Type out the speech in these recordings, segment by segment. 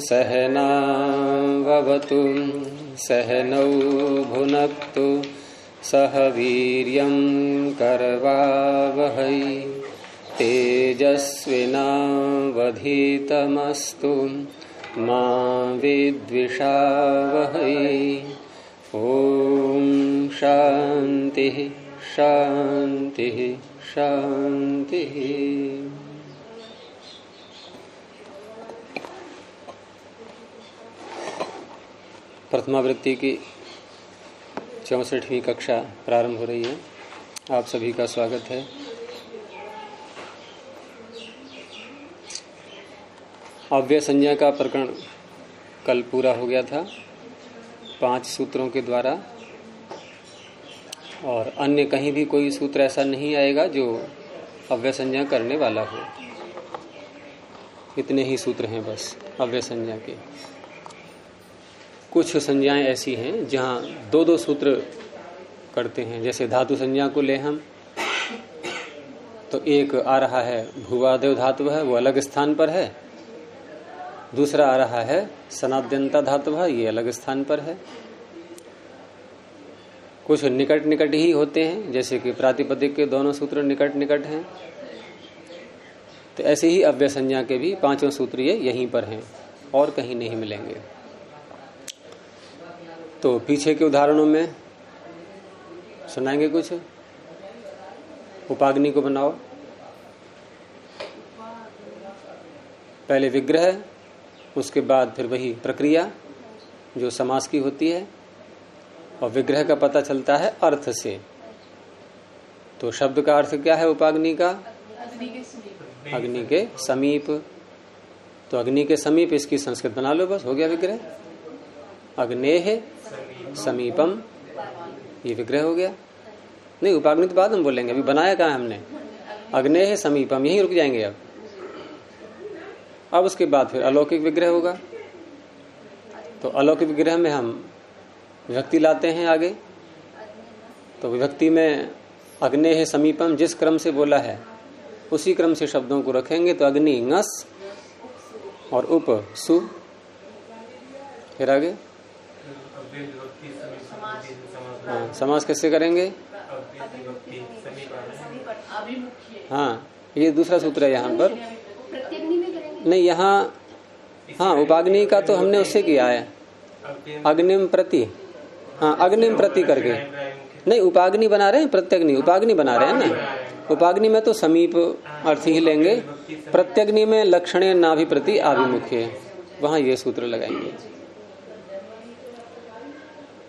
सहनावतु सहनौ भुनक्तु सह वीर्यं करवावहै तेजस्विनावधीतमस्तु मा विद्विषावहै। ओम शांति शांति शांति। प्रथमावृत्ति की 64वीं कक्षा प्रारंभ हो रही है। आप सभी का स्वागत है। अव्यय संज्ञा का प्रकरण कल पूरा हो गया था 5 सूत्रों के द्वारा, और अन्य कहीं भी कोई सूत्र ऐसा नहीं आएगा जो अव्यय संज्ञा करने वाला हो। इतने ही सूत्र हैं बस अव्यय संज्ञा के। कुछ संज्ञाएं ऐसी हैं जहां 2-2 सूत्र करते हैं। जैसे धातु संज्ञा को ले हम, तो एक आ रहा है भुवादेव धातु है, वो अलग स्थान पर है। दूसरा आ रहा है सनाद्यंता धातु है, ये अलग स्थान पर है। कुछ निकट निकट ही होते हैं, जैसे कि प्रातिपदिक के दोनों सूत्र निकट निकट हैं। तो ऐसे ही अव्यय संज्ञा के भी 5 सूत्र ये यहीं पर हैं और कहीं नहीं मिलेंगे। तो पीछे के उदाहरणों में सुनाएंगे कुछ। उपाग्नि को बनाओ। पहले विग्रह, उसके बाद फिर वही प्रक्रिया जो समास की होती है, और विग्रह का पता चलता है अर्थ से। तो शब्द का अर्थ क्या है उपाग्नि का? अग्नि के समीप। तो अग्नि के समीप इसकी संस्कृत बना लो, बस हो गया विग्रह। अग्नेः समीपम, ये विग्रह हो गया। नहीं, उपाग्नि तो बाद हम बोलेंगे, अभी बनाया कहाँ हमने? अग्नेः समीपम, यहीं रुक जाएंगे अब उसके बाद फिर अलौकिक विग्रह होगा। तो अलौकिक विग्रह में हम विभक्ति लाते हैं आगे। तो विभक्ति में अग्नेः समीपम जिस क्रम से बोला है उसी क्रम से शब्दों को रखेंगे। तो अग्नि ngस और उप सु। फिर आगे हाँ, समास कैसे करेंगे? हाँ, ये दूसरा सूत्र है यहाँ पर। नहीं, यहाँ हाँ उपाग्नि का तो हमने उससे किया है, अग्निम प्रति। हाँ, अग्निम प्रति करके। नहीं, उपाग्नि बना रहे हैं, प्रत्यग्नि उपाग्नि बना रहे हैं ना। उपाग्नि में तो समीप अर्थ ही लेंगे, प्रत्यग्नि में लक्षणे नाभि प्रति आभिमुख्य, वहां ये सूत्र लगाएंगे।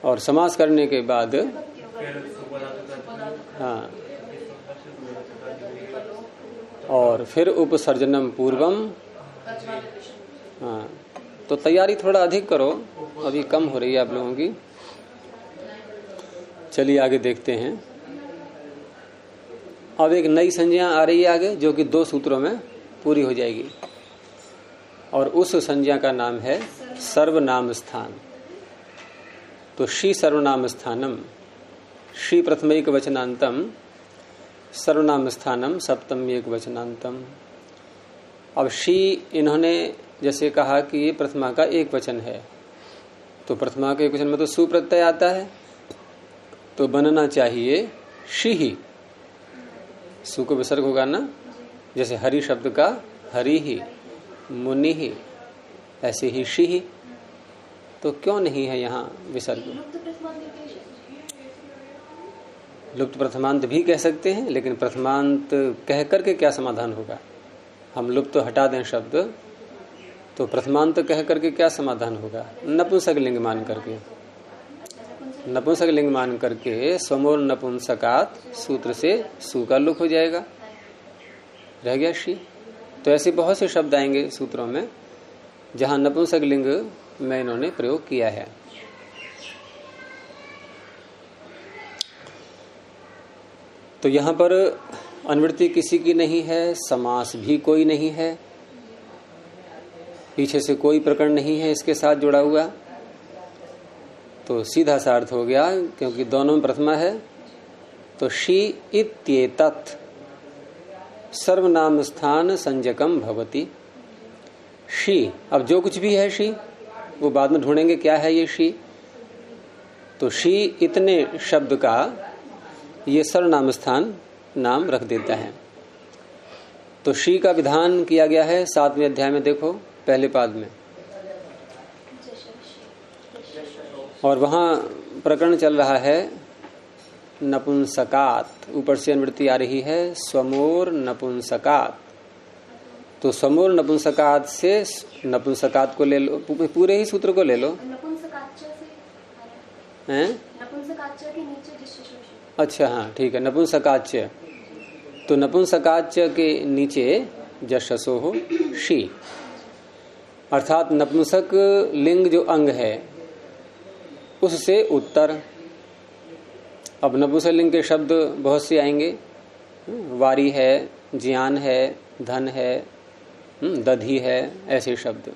और समास करने के बाद हाँ, और फिर उपसर्जनम पूर्वम। हाँ, तो तैयारी थोड़ा अधिक करो, अभी कम हो रही है आप लोगों की। चलिए आगे देखते हैं। अब एक नई संज्ञा आ रही है आगे, जो कि 2 सूत्रों में पूरी हो जाएगी, और उस संज्ञा का नाम है सर्वनाम स्थान। तो शी सर्वनाम स्थानम, शी प्रथम एक वचनांतम, सर्वनाम स्थानम सप्तम एक वचनांतम। अब शी इन्होंने जैसे कहा कि ये प्रथमा का एक वचन है, तो प्रथमा के एक वचन में तो सु प्रत्यय आता है, तो बनना चाहिए शी ही। सु को विसर्ग होगा ना, जैसे हरि शब्द का हरि ही, मुनि ही, ऐसे ही शी ही। तो क्यों नहीं है यहाँ विसर्ग? लुप्त प्रथमांत भी कह सकते हैं, लेकिन प्रथमांत कह करके क्या समाधान होगा? हम लुप्त तो हटा दें शब्द, तो प्रथमांत कह करके क्या समाधान होगा? नपुंसक लिंग मान करके, नपुंसक लिंग मान करके स्वमोर नपुंसकात सूत्र से सु का लुक हो जाएगा, रह गया शी। तो ऐसे बहुत से शब्द आएंगे सूत्रों में जहां नपुंसक लिंग में इन्होंने प्रयोग किया है। तो यहां पर अनुवृत्ति किसी की नहीं है, समास भी कोई नहीं है, पीछे से कोई प्रकरण नहीं है इसके साथ जुड़ा हुआ। तो सीधा सा अर्थ हो गया, क्योंकि दोनों में प्रथमा है, तो शी इत्येतत् सर्वनाम स्थान संजकम भवति। शी, अब जो कुछ भी है शी वो बाद में ढूंढेंगे क्या है ये शी। तो शी इतने शब्द का ये सर्वनाम स्थान नाम रख देता है। तो शी का विधान किया गया है 7वें अध्याय में, देखो पहले पाद में। और वहां प्रकरण चल रहा है नपुंसकात, ऊपर से अनुवृत्ति आ रही है स्वमोर नपुंसकात। तो स्वमोर नपुंसकात से नपुंसकात को ले लो, पूरे ही सूत्र को ले लो। हैं? अच्छा हाँ ठीक है, नपुंसकाच्य। तो नपुंसकाच्य के नीचे जशसो हो शी, अर्थात नपुंसक लिंग जो अंग है उससे उत्तर। अब नपुंसक लिंग के शब्द बहुत से आएंगे, वारी है, ज्ञान है, धन है, दधी है, ऐसे शब्द।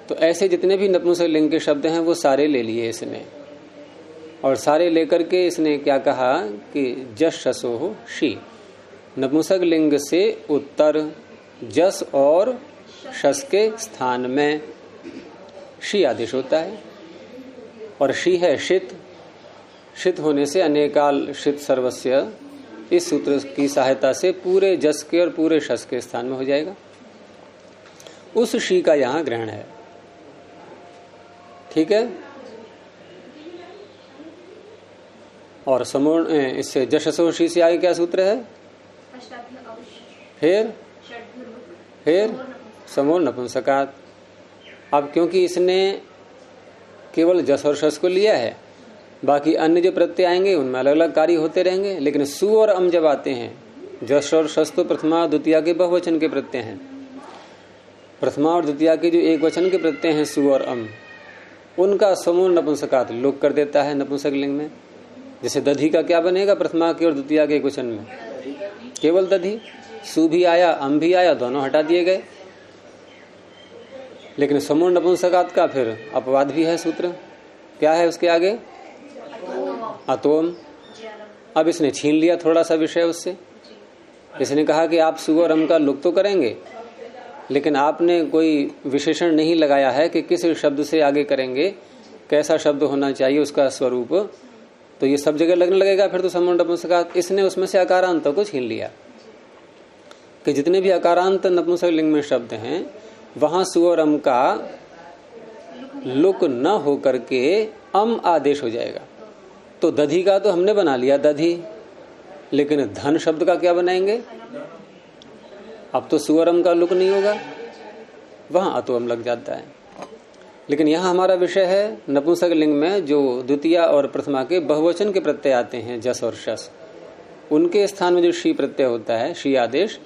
तो ऐसे जितने भी नपुंसक लिंग के शब्द हैं वो सारे ले लिए इसने, और सारे लेकर के इसने क्या कहा कि जस शसो हो शी, नपुंसक लिंग से उत्तर जस और शस के स्थान में शी आदेश होता है। और शी है शित, शित होने से अनेकाल शित सर्वस्य, इस सूत्र की सहायता से पूरे जस के और पूरे शस के स्थान में हो जाएगा। उस शी का यहां ग्रहण है, ठीक है। और समूर्ण इससे जशसो शी से आगे क्या सूत्र है, फिर समूर्ण नपुंसकात। अब क्योंकि इसने केवल जस और शस को लिया है, बाकी अन्य जो प्रत्यय आएंगे उनमें अलग अलग कार्य होते रहेंगे, लेकिन सु और अम जब आते हैं, जस और शस तो प्रथमा द्वितीया के बहुवचन के प्रत्यय हैं, प्रथमा और द्वितीया के जो एक वचन के प्रत्यय हैं सु और अम, उनका समूह नपुंसकात लोक कर देता है नपुंसक लिंग में। जैसे दधी का क्या बनेगा, प्रथमा के और द्वितीया के एक वचन में केवल दधी, सु भी आया अम भी आया, दोनों हटा दिए गए। लेकिन समूह नपुंसकात का फिर अपवाद भी है सूत्र, क्या है उसके आगे, अतोम। अब इसने छीन लिया थोड़ा सा विषय उससे, इसने कहा कि आप सु और अम का लुक तो करेंगे, लेकिन आपने कोई विशेषण नहीं लगाया है कि किस शब्द से आगे करेंगे, कैसा शब्द होना चाहिए उसका स्वरूप, तो ये सब जगह लगने लगेगा फिर तो समूह नपुंसकात। इसने उसमें से अकारांतों को छीन लिया कि जितने भी अकारांत नपुंसक लिंग में शब्द हैं वहां सु और अम का लुक न हो करके अम आदेश हो जाएगा। तो दधी का तो हमने बना लिया दधी, लेकिन धन शब्द का क्या बनाएंगे, अब तो सु और अम का लुक नहीं होगा, वहां अतोम लग जाता है। लेकिन यहां हमारा विषय है नपुंसक लिंग में जो द्वितीया और प्रथमा के बहुवचन के प्रत्यय आते हैं जस और शस, उनके स्थान में जो शी प्रत्यय होता है, शी आदेश,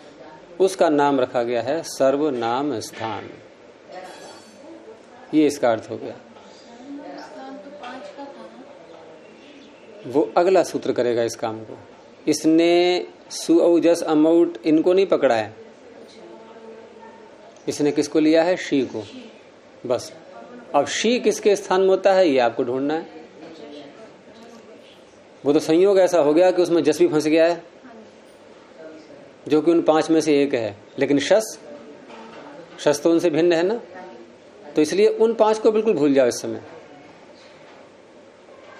उसका नाम रखा गया है सर्वनाम स्थान। ये इसका अर्थ हो गया। वो अगला सूत्र करेगा इस काम को। इसने सु औ जस अमौट इनको नहीं पकड़ा है, इसने किसको लिया है, शी को, बस। अब शी किसके स्थान में होता है ये आपको ढूंढना है। वो तो संयोग ऐसा हो गया कि उसमें जस भी फंस गया है, जो कि उन 5 में से एक है, लेकिन शस तो उनसे भिन्न है ना, तो इसलिए उन 5 को बिल्कुल भूल जाओ इस समय।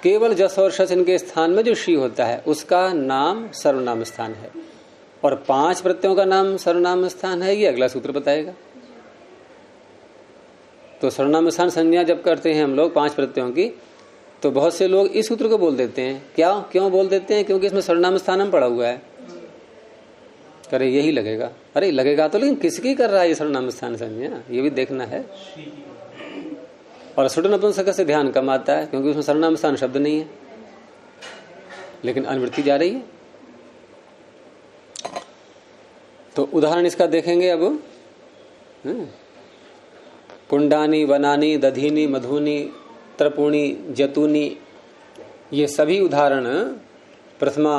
केवल जस और शस इनके स्थान में जो शी होता है उसका नाम सर्वनाम स्थान है, और 5 प्रत्ययों का नाम सर्वनाम स्थान है, ये अगला सूत्र बताएगा। तो सर्वनाम स्थान संज्ञा जब करते हैं हम लोग 5 प्रत्ययों की, तो बहुत से लोग इस सूत्र को बोल देते हैं। क्यों बोल देते हैं, क्योंकि इसमें सर्वनाम स्थान हम पड़ा हुआ है, अरे यही लगेगा, अरे लगेगा तो, लेकिन किसकी कर रहा है ये सर्वनाम स्थान संज्ञा, ये भी देखना है। और सुट नपुंसक से ध्यान कम आता है क्योंकि उसमें सर्वनाम स्थान शब्द नहीं है, लेकिन अनुवृत्ति जा रही है। तो उदाहरण इसका देखेंगे अब। पुंडानी, वनानी, दधीनी, मधुनी, त्रपुणी, जतुनी, ये सभी उदाहरण प्रथमा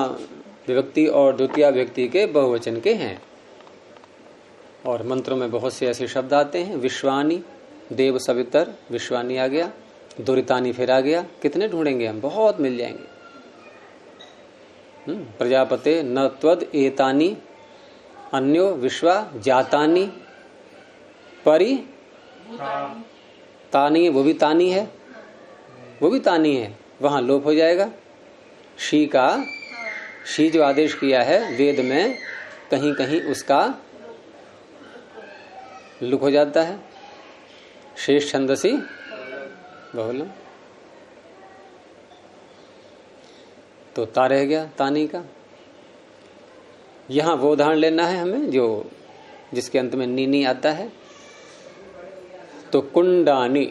विभक्ति और द्वितीय विभक्ति के बहुवचन के हैं। और मंत्रों में बहुत से ऐसे शब्द आते हैं। विश्वानी, देव सवितर, विश्वानी आ गया, दुरितानी फिर आ गया, कितने ढूंढेंगे हम, बहुत मिल जाएंगे। प्रजापते न त्वद एतानी, अन्यो विश्वा जातानी, परी तानी है, वो भी तानी है, वो भी तानी है, वहां लोप हो जाएगा। शी का, शी जो आदेश किया है वेद में, कहीं कहीं उसका लुक हो जाता है। शेष छंदसी बहुलम, तो ता रह गया तानी का। यहां वो उदाहरण लेना है हमें जो जिसके अंत में नीनी आता है। तो कुंडानी,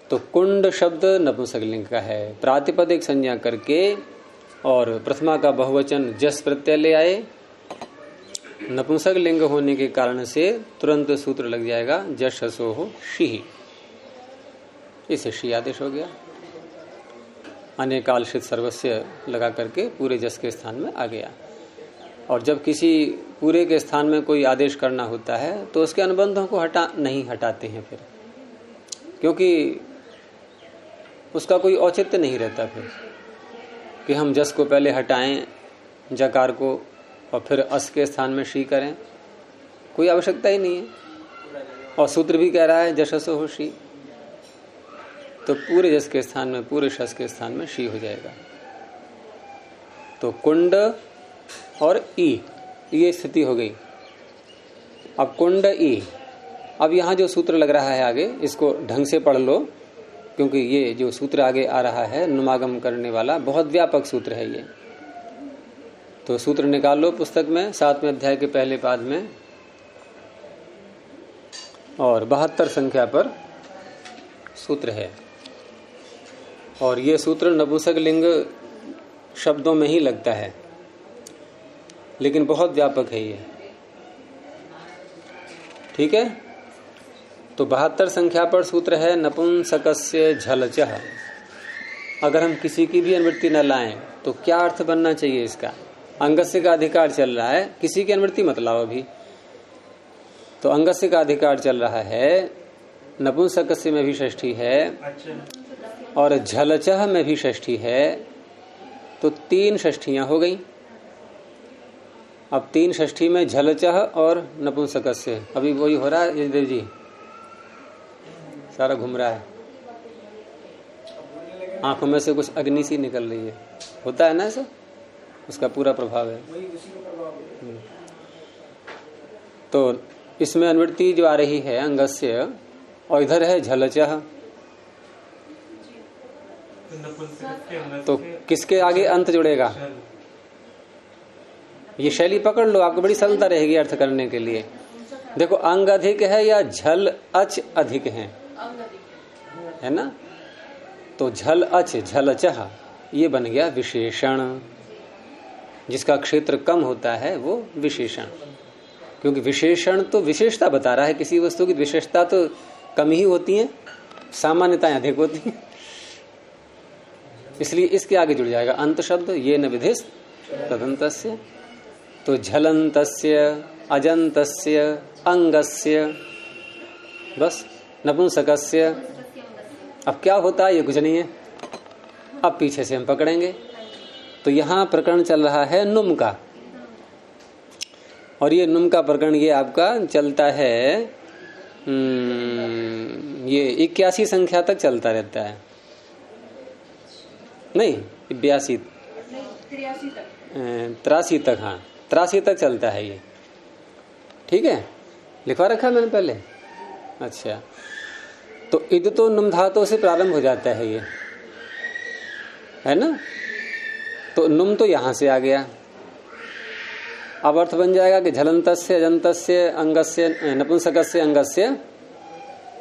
तो कुंड शब्द नपुंसकलिंग का है, प्रातिपदिक संज्ञा करके और प्रथमा का बहुवचन जस प्रत्यय ले आए। नपुंसक लिंग होने के कारण से तुरंत सूत्र लग जाएगा जशसो हो शी, इसे शी आदेश हो गया। अनेकालशित सर्वस्य लगा करके पूरे जस के स्थान में आ गया। और जब किसी पूरे के स्थान में कोई आदेश करना होता है तो उसके अनुबंधों को नहीं हटाते हैं फिर, क्योंकि उसका कोई औचित्य नहीं रहता फिर कि हम जस को पहले हटाएं जकार को और फिर अस के स्थान में शी करें, कोई आवश्यकता ही नहीं है। और सूत्र भी कह रहा है जशसो हो शी, तो पूरे जस के स्थान में, पूरे शस के स्थान में शी हो जाएगा। तो कुंड और ई, ये स्थिति हो गई। अब कुंड ई, अब यहां जो सूत्र लग रहा है आगे, इसको ढंग से पढ़ लो, क्योंकि ये जो सूत्र आगे आ रहा है नुमागम करने वाला बहुत व्यापक सूत्र है ये। तो सूत्र निकाल लो पुस्तक में 7वें अध्याय के पहले पाद में, और 72 संख्या पर सूत्र है। और ये सूत्र नपुंसक लिंग शब्दों में ही लगता है, लेकिन बहुत व्यापक है ये, ठीक है। तो 72 संख्या पर सूत्र है नपुंसकस्य झलचः। अगर हम किसी की भी अनुवृत्ति न लाएं तो क्या अर्थ बनना चाहिए इसका? अंगस्य का अधिकार चल रहा है, किसी की अनुवृत्ति मत लाओ अभी। तो अंगस्य का अधिकार चल रहा है, नपुंसकस्य में भी षष्ठी है और झलचः में भी षष्ठी है, तो 3 षष्ठियां हो गई। अब 3 षष्ठी में झलचः और नपुंसकस्य, अभी वही हो रहा है यजदेव जी, सारा घूम रहा है, आंखों में से कुछ अग्नि सी निकल रही है, होता है ना ऐसा, उसका पूरा प्रभाव है। तो इसमें अनुवृत्ति जो आ रही है अंगस्य, और इधर है झलचः, तो किसके आगे अंत जुड़ेगा? ये शैली पकड़ लो, आपको बड़ी सरलता रहेगी अर्थ करने के लिए। देखो अंग अधिक है या झल अच अधिक है ना, तो झल अच झलचः ये बन गया विशेषण। जिसका क्षेत्र कम होता है वो विशेषण, क्योंकि विशेषण तो विशेषता बता रहा है, किसी वस्तु की विशेषता तो कम ही होती है, सामान्यताएं अधिक होती हैं, इसलिए इसके आगे जुड़ जाएगा अंत शब्द, ये न विधिस तदंतस्य। तो झलंतस्य, अजंतस्य, अंगस्य, बस नपुंसकस्य। अब क्या होता है ये कुछ नहीं है, अब पीछे से हम पकड़ेंगे। तो यहां प्रकरण चल रहा है नुम का, और ये नुम का प्रकरण ये आपका चलता है ये 81 संख्या तक चलता रहता है, नहीं 82 83 तक, हाँ 83 तक चलता है ये, ठीक है, लिखवा रखा है मैंने पहले। अच्छा, तो इद तो नुम धातु से प्रारंभ हो जाता है ये, है ना। तो नुम तो यहां से आ गया। अब अर्थ बन जाएगा कि झलंतस्य अजंतस्य अंगस्य नपुंसकस्य अंगस्य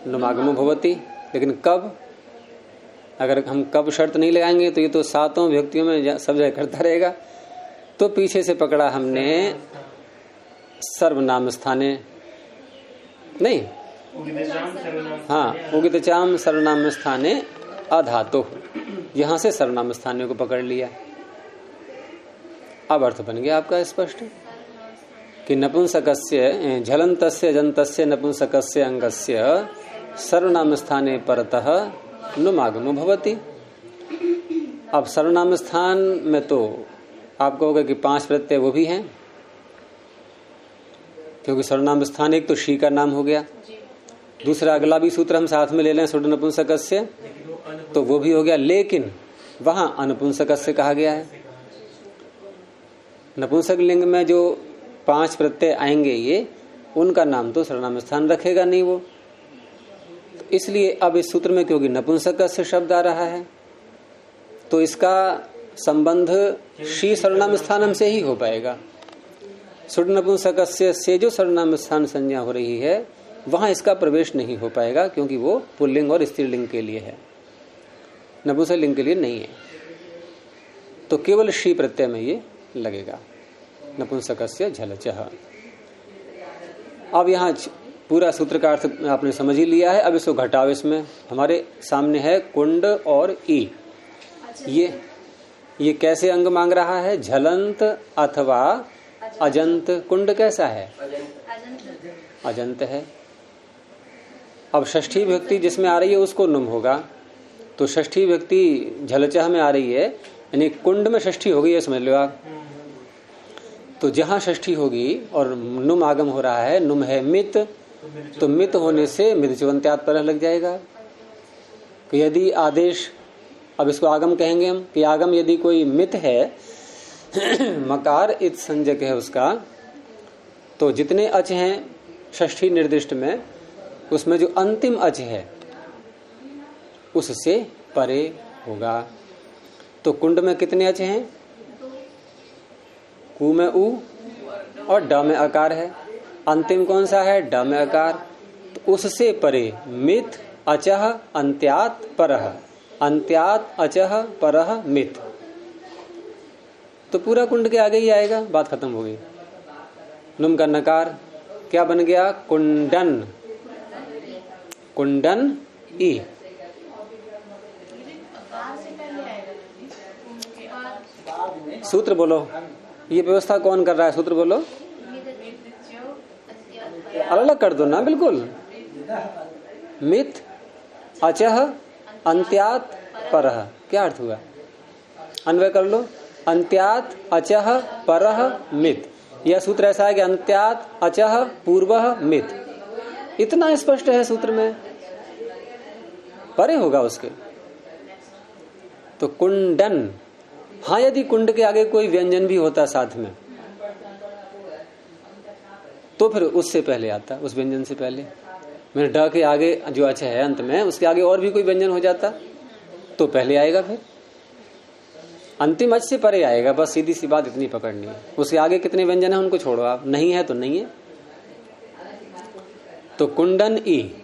नुमागमो भवति। लेकिन कब, अगर हम कब शर्त नहीं लगाएंगे तो ये तो 7 विभक्तियों में सब जगह करता रहेगा। तो पीछे से पकड़ा हमने सर्वनाम स्थाने, नहीं हाँ उगितचाम सर्वनाम स्थाने अधातु, यहां से सर्वनाम स्थाने को पकड़ लिया। अब अर्थ बन गया आपका स्पष्ट कि नपुंसकस्य झलंतस्य अजंतस्य नपुंसकस्य अंगस्य सर्वनाम स्थाने परतः नुमागमो भवति। अब सर्वनाम स्थान में तो आप कहोगे कि 5 प्रत्यय वो भी हैं, क्योंकि सर्वनाम स्थान एक तो शी का नाम हो गया, दूसरा अगला भी सूत्र हम साथ में ले लें, सुड नपुंसकस्य, तो वो भी हो गया। लेकिन वहां अनपुंसकस्य कहा गया है। नपुंसक लिंग में जो 5 प्रत्यय आएंगे ये, उनका नाम तो सर्वनाम स्थान रखेगा नहीं वो। तो इसलिए अब इस सूत्र में क्योंकि नपुंसकस्य शब्द आ रहा है, तो इसका संबंध शी सर्वनाम स्थानम से ही हो पाएगा। सुड नपुंसकस्य से जो सर्वनाम स्थान संज्ञा हो रही है, वहां इसका प्रवेश नहीं हो पाएगा, क्योंकि वो पुल्लिंग और स्त्रीलिंग के लिए है, नपुंसक लिंग के लिए नहीं है। तो केवल शी प्रत्यय में ये लगेगा, नपुंसकस्य झलचः। अब यहाँ पूरा सूत्र का अर्थ आपने समझ ही लिया है। अब इसको घटाओ। इसमें हमारे सामने है कुंड और ई। ये कैसे अंग मांग रहा है? झलंत अथवा अजंत। कुंड कैसा है? अजंत है। अब षष्ठी विभक्ति जिसमें आ रही है उसको नुम होगा, तो षष्ठी विभक्ति झलचः में आ रही है, यानी कुंड में षष्ठी हो गई है, समझ लो आप। तो जहां षष्ठी होगी और नुम आगम हो रहा है, नुम है मित, तो मित होने से मितचवंत्यात् परः लग जाएगा। कि यदि आदेश, अब इसको आगम कहेंगे हम, कि आगम यदि कोई मित है, मकार इत संजक है उसका, तो जितने अच हैं षष्ठी निर्दिष्ट में, उसमें जो अंतिम अच है उससे परे होगा। तो कुंड में कितने अच हैं? कु में उ और ड में अकार है। अंतिम कौन सा है? ड में अकार। तो उससे परे मित अचः अंत्यात् परः, अंत्यात् अचः परः मित। तो पूरा कुंड के आगे ही आएगा, बात खत्म हो गई। नुम का नकार क्या बन गया? कुंडन। कुंडन ई। सूत्र बोलो, ये व्यवस्था कौन कर रहा है? सूत्र बोलो। अलग अलग कर दो ना, बिल्कुल। मित अचः अंत्यात् परः, क्या अर्थ हुआ? अन्वय कर लो। अंत्यात् अचः परः मित। यह सूत्र ऐसा है कि अंत्यात् अचः पूर्वः मित। इतना स्पष्ट है सूत्र में, परे होगा उसके। तो कुंडन, हाँ यदि कुंड के आगे कोई व्यंजन भी होता साथ में, तो फिर उससे पहले आता, उस व्यंजन से पहले। मेरे ड के आगे जो अच्छा है अंत में, उसके आगे और भी कोई व्यंजन हो जाता तो पहले आएगा, फिर अंतिम अच से परे आएगा। बस सीधी सी बात इतनी पकड़नी है। उसके आगे कितने व्यंजन है उनको छोड़ो आप, नहीं है तो नहीं है। तो कुंडन ई।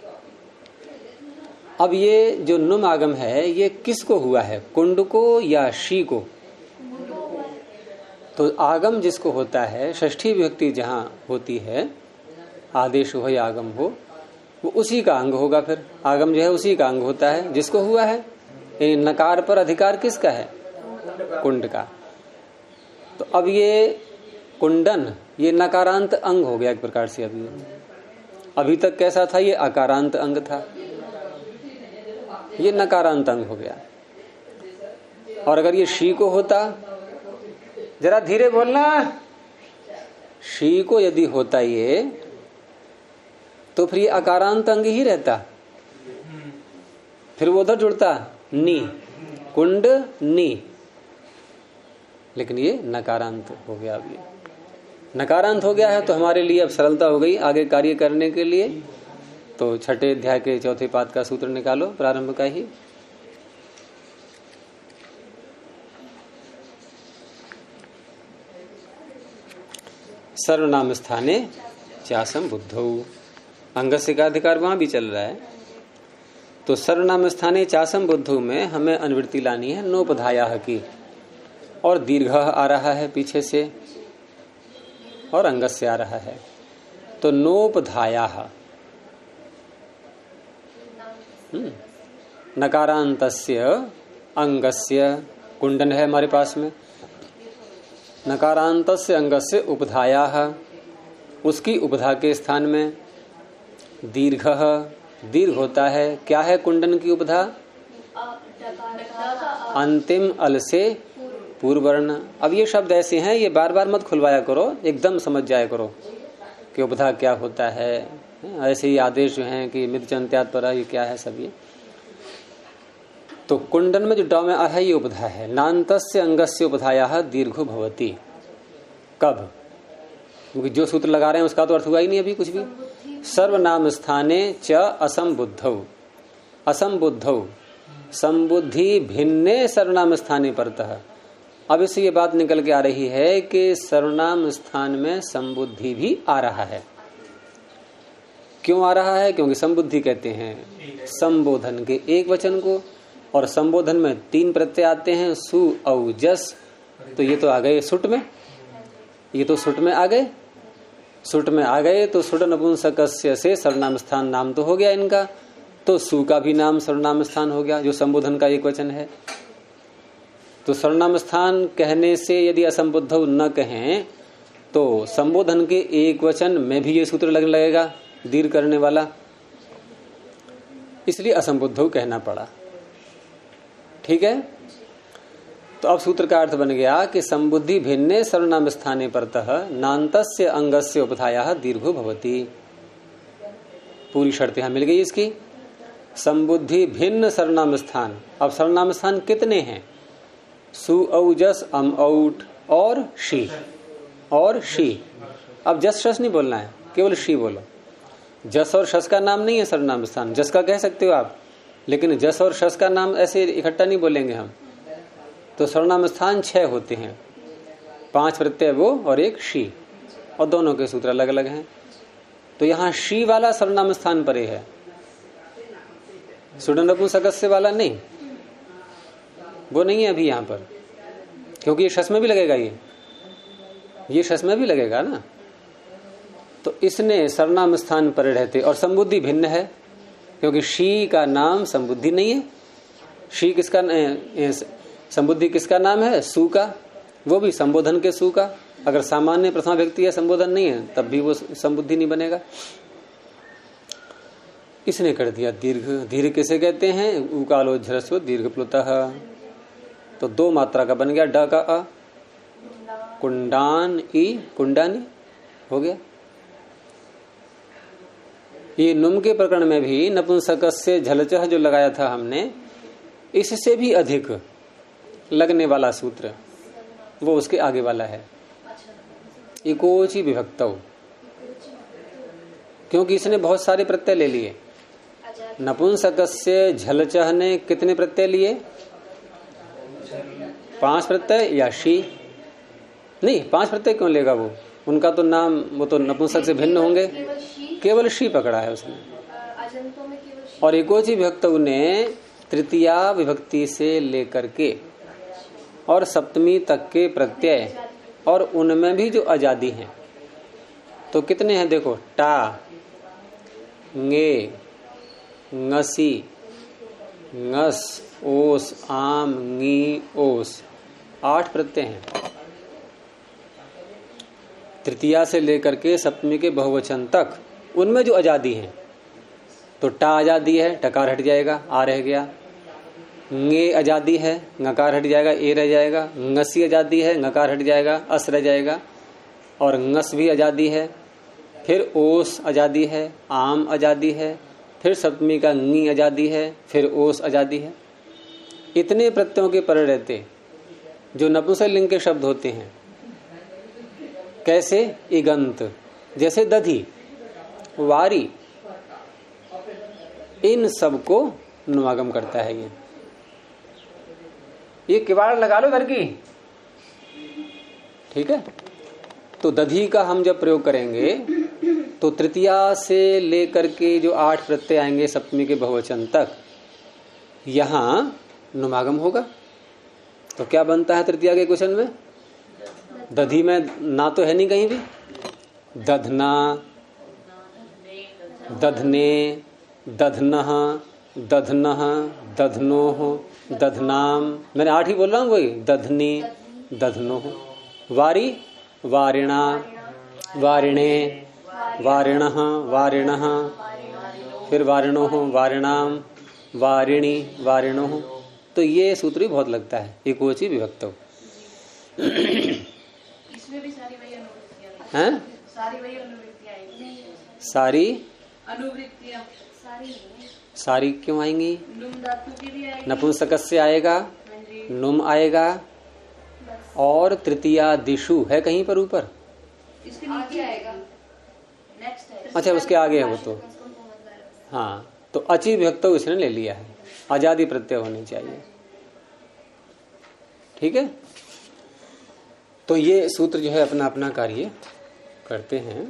अब ये जो नुम आगम है, ये किसको हुआ है? कुंड को या शी को? तो आगम जिसको होता है, षष्ठी विभक्ति जहां होती है, आदेश हो या आगम हो, वो उसी का अंग होगा। फिर आगम जो है उसी का अंग होता है जिसको हुआ है। नकार पर अधिकार किसका है? कुंड का। तो अब ये कुंडन, ये नकारांत अंग हो गया एक प्रकार से। अभी तक कैसा था? ये अकारांत अंग था, ये नकारांत अंग हो गया। और अगर ये शी को होता, जरा धीरे बोलना, शी को यदि होता ये, तो फिर ये अकारांत अंग ही रहता, फिर वो उधर जुड़ता नी, कुंड नी। लेकिन ये नकारांत हो गया। अब ये नकारांत हो गया है, तो हमारे लिए अब सरलता हो गई आगे कार्य करने के लिए। तो छठे अध्याय के चौथे पाद का सूत्र निकालो, प्रारंभ का ही। सर्वनाम स्थाने चासम बुद्धौ। अंगस्य का अधिकार वहां भी चल रहा है। तो सर्वनाम स्थाने चासम बुद्धौ में हमें अनुवृत्ति लानी है नोपधायाः की, और दीर्घ आ रहा है पीछे से, और अंगस्य आ रहा है। तो नोपधायाः, नकारांतस्य अंगस्य, कुंडन है हमारे पास में, नकारांतस्य अंगस्य उपधायाः, उसकी उपधा के स्थान में दीर्घ, दीर्घ होता है। क्या है कुंडन की उपधा? अंतिम अल से पूर्व वर्ण। अब ये शब्द ऐसे हैं, ये बार बार मत खुलवाया करो, एकदम समझ जाया करो कि उपधा क्या होता है, ऐसे ही आदेश जो हैं कि मितचंत्यात पर ये क्या है सब ये। तो कुंडन में जो ड में है ये उपधा है। नान्तस्य अंगस्य उपधाया दीर्घो भवति। कब? क्योंकि जो सूत्र लगा रहे हैं उसका तो अर्थ हुआ ही नहीं अभी कुछ भी। सर्वनाम स्थाने च असंबुद्धौ, असंबुद्धौ संबुद्धि भिन्ने सर्वनाम स्थाने परतः। अब इससे ये बात निकल के आ रही है कि सर्वनाम स्थान में संबुद्धि भी आ रहा है। क्यों आ रहा है? क्योंकि संबुद्धि कहते हैं संबोधन के एक वचन को, और संबोधन में 3 प्रत्यय आते हैं, सु औ जस। तो ये तो आ गए सुट में, ये तो सुट में आ गए। सुट में आ गए तो सुट नपुंसकस्य से सर्वनाम स्थान नाम तो हो गया इनका, तो सु का भी नाम सर्वनाम स्थान हो गया जो संबोधन का एक वचन है। तो सर्वनाम स्थान कहने से यदि असंबुद्ध न कहें तो संबोधन के एक वचन में भी ये सूत्र लगने लगेगा दीर्घ करने वाला, इसलिए असंबुद्ध कहना पड़ा। ठीक है, तो अब सूत्र का अर्थ बन गया कि संबुद्धि भिन्ने सर्वनाम स्थाने परतः नान्तस्य अंगस्य उपधाया दीर्घो भवति। पूरी शर्त यहां मिल गई इसकी। संबुद्धि भिन्न सर्वनाम स्थान। अब सर्वनाम स्थान कितने हैं? सु औ जस अम औट और शी, और शी। अब जस शस नहीं बोलना है, केवल शी बोलो। जस और शस का नाम नहीं है सर्वनाम स्थान। जस का कह सकते हो आप, लेकिन जस और शस का नाम ऐसे इकट्ठा नहीं बोलेंगे हम। तो सर्वनाम स्थान 6 होते हैं, 5 प्रत्यय वो और एक शी, और दोनों के सूत्र अलग अलग हैं। तो यहाँ शी वाला सर्वनाम स्थान परे है, सुडनपुंसकस्य वाला नहीं, वो नहीं है अभी यहाँ पर, क्योंकि ये शस में भी लगेगा, ये शस में भी लगेगा ना। तो इसने सर्वनाम स्थान पर रहते, और संबुद्धि भिन्न है क्योंकि शी का नाम संबुद्धि नहीं है। शी किसका, संबुद्धि किसका नाम है? सु का, वो भी संबोधन के सु का। अगर सामान्य प्रथमा व्यक्ति है संबोधन नहीं है तब भी वो संबुद्धि नहीं बनेगा। इसने कर दिया दीर्घ। दीर्घ किसे कहते हैं? उकालो झरस्व दीर्घ प्लुतः। तो 2 मात्रा का बन गया ड का अ। कुंडान ई, कुंडानी हो गया। ये नुम के प्रकरण में भी नपुंसकस्य झलचह जो लगाया था हमने, इससे भी अधिक लगने वाला सूत्र वो उसके आगे वाला है, इकोची विभक्तौ, क्योंकि इसने बहुत सारे प्रत्यय ले लिए। नपुंसकस्य झलचह ने कितने प्रत्यय लिए? 5 प्रत्यय या शी नहीं, 5 प्रत्यय क्यों लेगा वो? उनका तो नाम, वो तो नपुंसक से भिन्न होंगे। केवल शी पकड़ा है उसने। और एकोची विभक्तौ ने तृतीया विभक्ति से लेकर के और सप्तमी तक के प्रत्यय, और उनमें भी जो आजादी हैं, तो कितने हैं देखो, टा, ङे, ङसी, ङस, ओस, आम, ङी, ओस, 8 प्रत्यय हैं। तृतीया से लेकर के सप्तमी के बहुवचन तक उनमें जो आजादी है, तो टा आजादी है, टकार हट जाएगा, आ रह गया। ङे आजादी है, ङकार हट जाएगा, ए रह जाएगा। ङसी आजादी है, ङकार हट जाएगा, अस रह जाएगा। और ङस भी आजादी है। फिर ओस आजादी है, आम आजादी है। फिर सप्तमी का ङी आजादी है, फिर ओस आजादी है। इतने प्रत्ययों के पर रहते जो नपुंसक लिंग के शब्द होते हैं। कैसे? इगंत, जैसे दधी, वारी, इन सब को नुमागम करता है। ये किवाड़ लगा लो घर की, ठीक है। तो दधी का हम जब प्रयोग करेंगे तो तृतीया से लेकर के जो 8 प्रत्यय आएंगे सप्तमी के बहुवचन तक, यहां नुमागम होगा। तो क्या बनता है तृतीया के क्वेश्चन में? दधी में ना तो है नहीं कहीं भी। दधना, दधने, दधनः, दधनः, दधनोः, दधनाम। मैंने 8 ही बोल रहा हूँ, वही दधनी, दधनोः। वारी, वारिणा, वारिणे, वारिणः, वारिणः। फिर वारिणोः, वारिणाम, वारिणी, वारिणोः। तो ये सूत्र भी बहुत लगता है, एकोची विभक्तौ। इसमें भी सारी वही अनुवृत्तियां हैं, सारी वही अनुवृत्तियां आएंगी। सारी अनुवृत्तियां सारी क्यों आएंगी? नुम धातु की भी आएगी, नपुंसकस्य आएगा, नुम आएगा, और तृतीया दिशु है कहीं पर ऊपर, इसके नीचे आएगा, नेक्स्ट है। अच्छा उसके आगे है वो तो, हाँ तो अचि विभक्तो इसने ले लिया है, आजादी प्रत्यय होने चाहिए। ठीक है, तो ये सूत्र जो है अपना अपना कार्य करते हैं।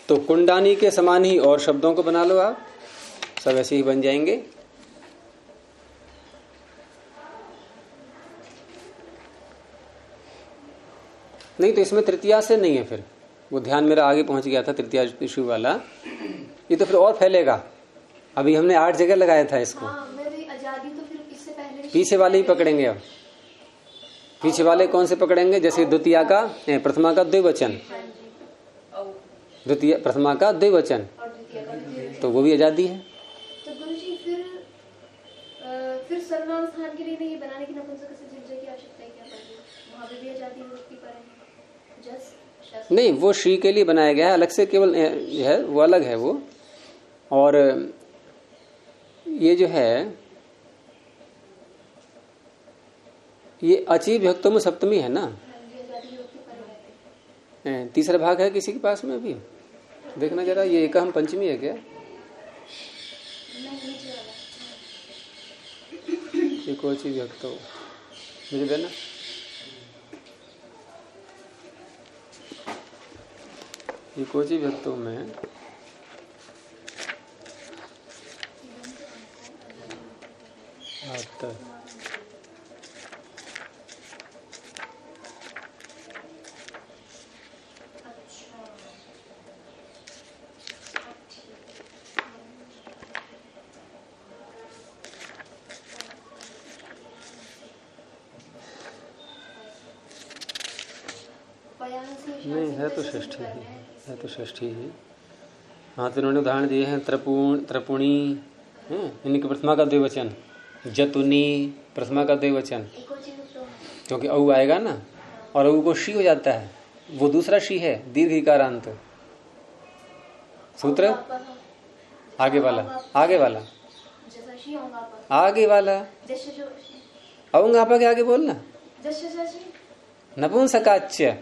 तो कुंडानी के समान ही और शब्दों को बना लो आप, सब ऐसे ही बन जाएंगे। नहीं तो इसमें तृतीया से नहीं है, फिर वो ध्यान मेरा आगे पहुंच गया था तृतीया इशू वाला, ये तो फिर और फैलेगा। अभी हमने 8 जगह लगाया था इसको। मेरी आजादी तो फिर इससे पहले पीछे वाले ही पकड़ेंगे। अब पीछे वाले कौन से पकड़ेंगे? जैसे द्वितीया का प्रथमा का द्विवचन, द्वितीय प्रथमा का द्विवचन, तो वो भी आजादी है। तो गुरुजी फिर सर्वनाम स्थान के लिए नहीं बनाने की नपुंसक से झिझक की आवश्यकता है क्या? वहां पे भी आजादी विभक्ति पर है। नहीं, वो श्री के लिए बनाया गया है अलग से, केवल जो है वो अलग है वो। और ये जो है ये अची विभक्तों में सप्तमी है ना, तीसरा भाग है किसी के पास में अभी? देखना जरा, ये एक हम पंचमी है क्या? ये कोची विभक्तो मुझे देना। ये कोची विभक्तों में आता है। नहीं है तो षष्ठी ही है, तो षष्ठी ही। हाँ तो इन्होंने उदाहरण दिए हैं त्रपुणी, इनकी प्रथमा का द्विवचन, जतुनी प्रथमा का द्विवचन, क्योंकि औ आएगा ना, और औ को शी हो जाता है, वो दूसरा शी है दीर्घ इकारांत। सूत्र आगे वाला, आगे वाला, आगे वाला, औंगापा के आगे बोलना, नपुंसकाच्य,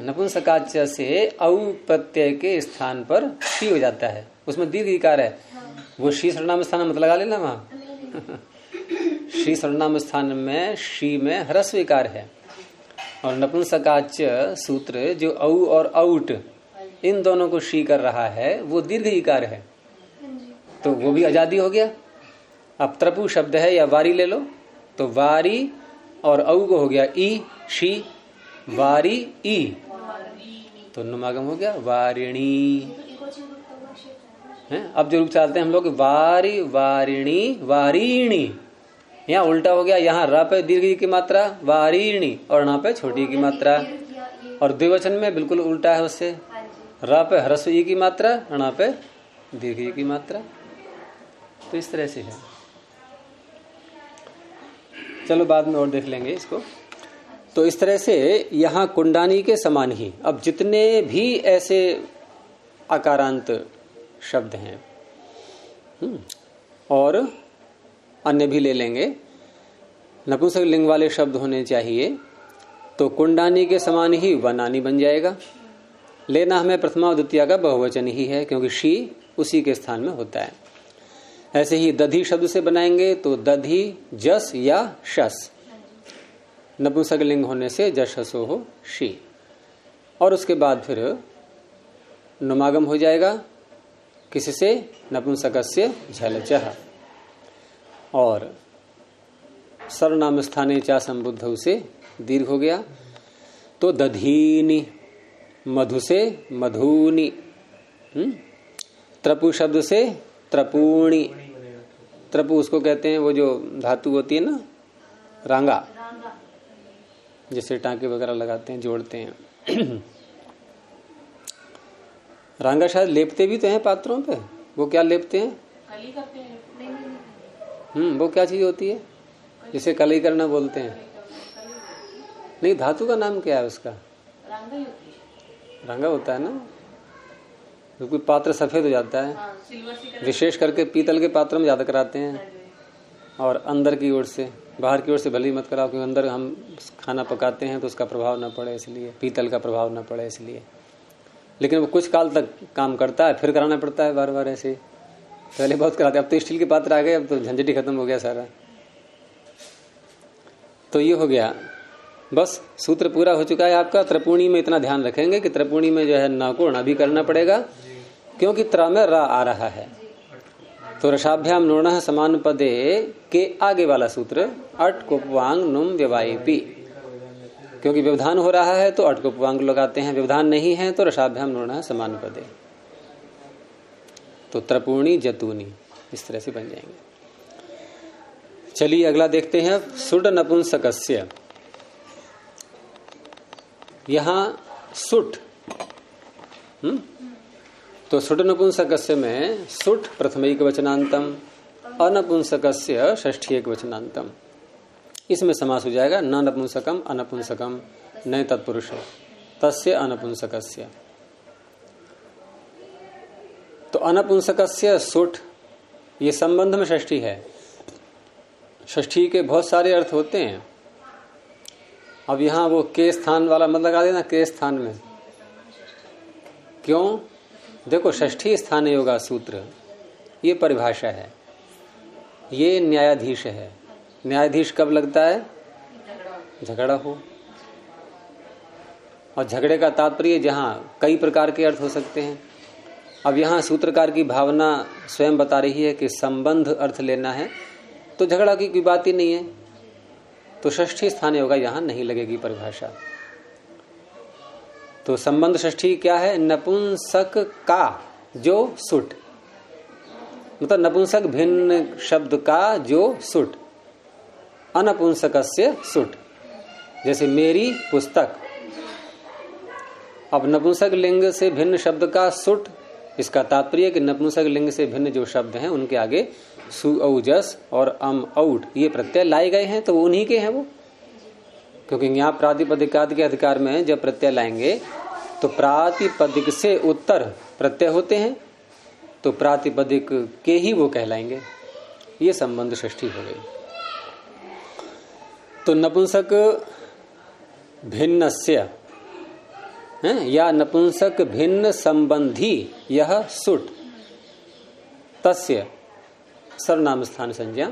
नपुंसकाच्य से औ प्रत्यय के स्थान पर शी हो जाता है, उसमें दीर्घ इकार है। वो शी सर्वनाम स्थान मत लगा लेना वहां। शी सर्वनाम स्थान में शी में ह्रस्व इकार है, और नपुंसकाच्य सूत्र जो औ और औट इन दोनों को शी कर रहा है वो दीर्घ इकार है, तो वो भी आजादी हो गया। अब त्रपु शब्द है या वारी ले लो, तो वारी और औ को हो गया ई, शी, वारी ई, तो नुमागम हो गया वारिणी है। अब जो रूप चालते हैं हम लोग वारी, वारिणी, वारीणी, यहाँ उल्टा हो गया, यहाँ र पे दीर्घ की मात्रा वारीणी और ना पे छोटी की मात्रा, और द्विवचन में बिल्कुल उल्टा है उससे, र पे ह्रस्व ई की मात्रा, ण पे दीर्घ ई की मात्रा। तो इस तरह से है। चलो बाद में और देख लेंगे इसको। तो इस तरह से यहाँ कुंडानी के समान ही अब जितने भी ऐसे आकारांत शब्द हैं और अन्य भी ले लेंगे, नपुंसक लिंग वाले शब्द होने चाहिए, तो कुंडानी के समान ही वनानी बन जाएगा। लेना हमें प्रथमा और द्वितीया का बहुवचन ही है, क्योंकि शी उसी के स्थान में होता है। ऐसे ही दधी शब्द से बनाएंगे तो दधी जस या शस, नपुंसक लिंग होने से जशसो हो शी, और उसके बाद फिर नुमागम हो जाएगा किससे? नपुंसकस्य झलचः, और सर्वनाम स्थाने चा संबुद्ध से दीर्घ हो गया, तो दधीनी, मधु से मधुनी, त्रपु शब्द से त्रपूणी, त्रपु उसको कहते हैं वो जो धातु होती है ना, रांगा, जैसे टांके वगैरह लगाते हैं, जोड़ते हैं। रांगा शायद लेपते भी तो हैं पात्रों पे, वो क्या लेपते हैं? कली करते हैं। वो क्या चीज होती है जिसे कलई करना बोलते हैं? नहीं, धातु का नाम क्या है उसका? रांगा ही होती है। रंगा होता है ना, क्योंकि पात्र सफेद हो जाता है। हाँ, सिल्वर सी कलर। विशेष करके पीतल के पात्र में ज्यादा कराते हैं, और अंदर की ओर से, बाहर की ओर से भले ही मत कराओ, क्योंकि अंदर हम खाना पकाते हैं तो उसका प्रभाव ना पड़े, इसलिए पीतल का प्रभाव ना पड़े इसलिए। लेकिन वो कुछ काल तक काम करता है, फिर कराना पड़ता है बार बार ऐसे। पहले बहुत कराते, अब तो स्टील के पात्र आ गए, अब तो झंझट ही खत्म हो गया सारा। तो ये हो गया, बस सूत्र पूरा हो चुका है आपका। त्रिपुणी में इतना ध्यान रखेंगे कि त्रिपुणी में जो है न को ण भी करना पड़ेगा, क्योंकि त्र में र आ रहा है। तो रसाभ्याम नूर्ण समान पदे के आगे वाला सूत्र अट कुपवांग नुम व्यवायपी, क्योंकि व्यवधान हो रहा है तो अट कुपवांग लगाते हैं, व्यवधान नहीं है तो रसाभ्याम नूर्ण समान पदे। तो त्रिपुणी जतूनी इस तरह से बन जाएंगे। चलिए अगला देखते हैं, सुड नपुंसकस्य। यहां सुट, तो सुट नपुंसकस्य में सुट प्रथमैक वचनांतम, अनपुंसकस्य षष्ठीक वचनांतम। इसमें समास हो जाएगा न नपुंसकम अनपुंसकम न तत्पुरुष तस्य अनपुंसकस्य। तो अनपुंसकस्य सुट, ये संबंध में षष्ठी है। षष्ठी के बहुत सारे अर्थ होते हैं। अब यहां वो के स्थान वाला मत लगा देना, के स्थान में। क्यों? देखो, षष्ठी स्थान योगा सूत्र ये परिभाषा है, ये न्यायाधीश है। न्यायाधीश कब लगता है? झगड़ा हो। और झगड़े का तात्पर्य जहां कई प्रकार के अर्थ हो सकते हैं। अब यहां सूत्रकार की भावना स्वयं बता रही है कि संबंध अर्थ लेना है, तो झगड़ा की कोई बात ही नहीं है। तो षष्ठी स्थान योगा यहां नहीं लगेगी परिभाषा। तो संबंध षष्ठी क्या है? नपुंसक का जो सुट, मतलब नपुंसक भिन्न शब्द का जो सुट, अनपुंसकस्य सुट। जैसे मेरी पुस्तक, अब नपुंसक लिंग से भिन्न शब्द का सुट, इसका तात्पर्य कि नपुंसक लिंग से भिन्न जो शब्द हैं उनके आगे सु औजस और अम औट ये प्रत्यय लाए गए हैं, तो वो उन्हीं के हैं वो। क्योंकि यहाँ प्रातिपदिकादि के अधिकार में जब प्रत्यय लाएंगे तो प्रातिपदिक से उत्तर प्रत्यय होते हैं, तो प्रातिपदिक के ही वो कहलाएंगे। ये संबंध षष्ठी हो गई। तो नपुंसक भिन्नस्य या नपुंसक भिन्न संबंधी यह सुट तस्य सर्वनाम स्थान संज्ञा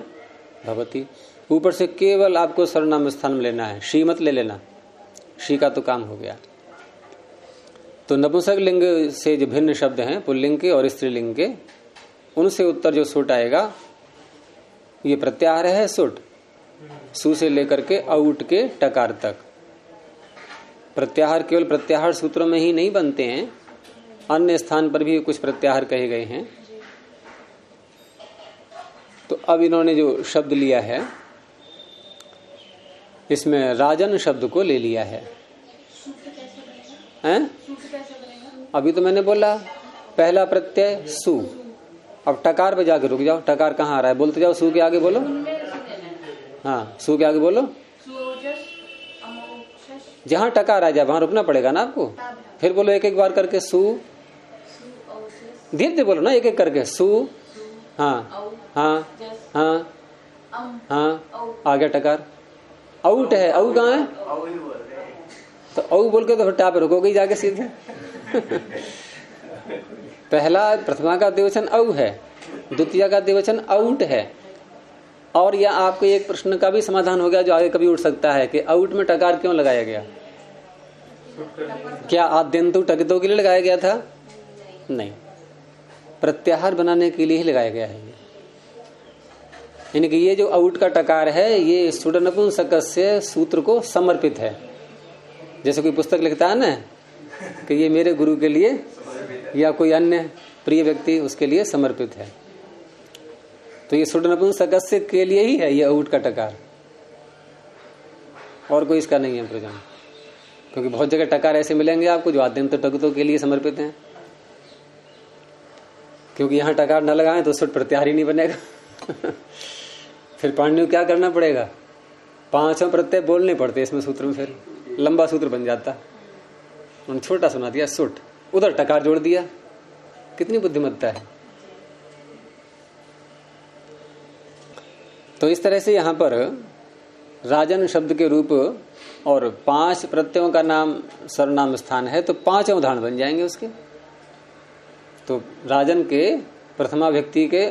भवति। ऊपर से केवल आपको सर्वनाम स्थान में लेना है, शी मत ले लेना, शी का तो काम हो गया। तो नपुंसक लिंग से जो भिन्न शब्द हैं पुल्लिंग के और स्त्रीलिंग के, उनसे उत्तर जो सुट आएगा ये प्रत्याहार है सुट, सु से लेकर के औट के टकार तक। प्रत्याहार केवल प्रत्याहार सूत्रों में ही नहीं बनते हैं, अन्य स्थान पर भी कुछ प्रत्याहार कहे गए हैं। तो अब इन्होंने जो शब्द लिया है इसमें राजन शब्द को ले लिया है। हैं? अभी तो मैंने बोला पहला प्रत्यय सु। अब टकार पे जाके रुक जाओ, टकार कहाँ आ रहा है बोलते जाओ, सु के आगे बोलो। हाँ, सु के आगे बोलो। जहां टकार आ जाए वहां रुकना पड़ेगा ना आपको। फिर बोलो एक एक बार करके सु, धीरे धीरे बोलो ना, एक एक करके सु। हाँ हाँ हाँ हाँ, आ गया टकार। औट है, औ कहाँ है? तो औ बोल के तो फिर टा पे रुकोगे जाके सीधे। पहला प्रथमा का द्विवचन औ है, द्वितीय का द्विवचन औट है। और यह आपको एक प्रश्न का भी समाधान हो गया जो आगे कभी उठ सकता है कि औट में टकार क्यों लगाया गया? क्या आद्यंतु टकितों के लिए लगाया गया था? नहीं, प्रत्याहार बनाने के लिए ही लगाया गया है। यानी कि ये जो औट का टकार है ये सुड नपुंसकस्य सूत्र को समर्पित है। जैसे कोई पुस्तक लिखता है ना कि ये मेरे गुरु के लिए या कोई अन्य प्रिय व्यक्ति उसके लिए समर्पित है, तो ये सुड नपुंसकस्य के लिए ही है ये औट का टकार, और कोई इसका नहीं है प्रयोजन। क्योंकि बहुत जगह टकार ऐसे मिलेंगे आपको जो आद्यंत टकितों के लिए समर्पित हैं। क्योंकि यहाँ टकार न लगाएं तो सुट प्रत्याहार ही नहीं बनेगा। फिर पाणिनि को क्या करना पड़ेगा? पांचों प्रत्यय बोलने पड़ते इसमें सूत्र में, फिर लंबा सूत्र बन जाता। उन्होंने छोटा सुना दिया सुट, उधर टकार जोड़ दिया। कितनी बुद्धिमत्ता है। तो इस तरह से यहां पर राजन शब्द के रूप और 5 प्रत्ययों का नाम सर्वनाम स्थान है, तो 5 उदाहरण बन जाएंगे उसके। तो राजन के प्रथमा व्यक्ति के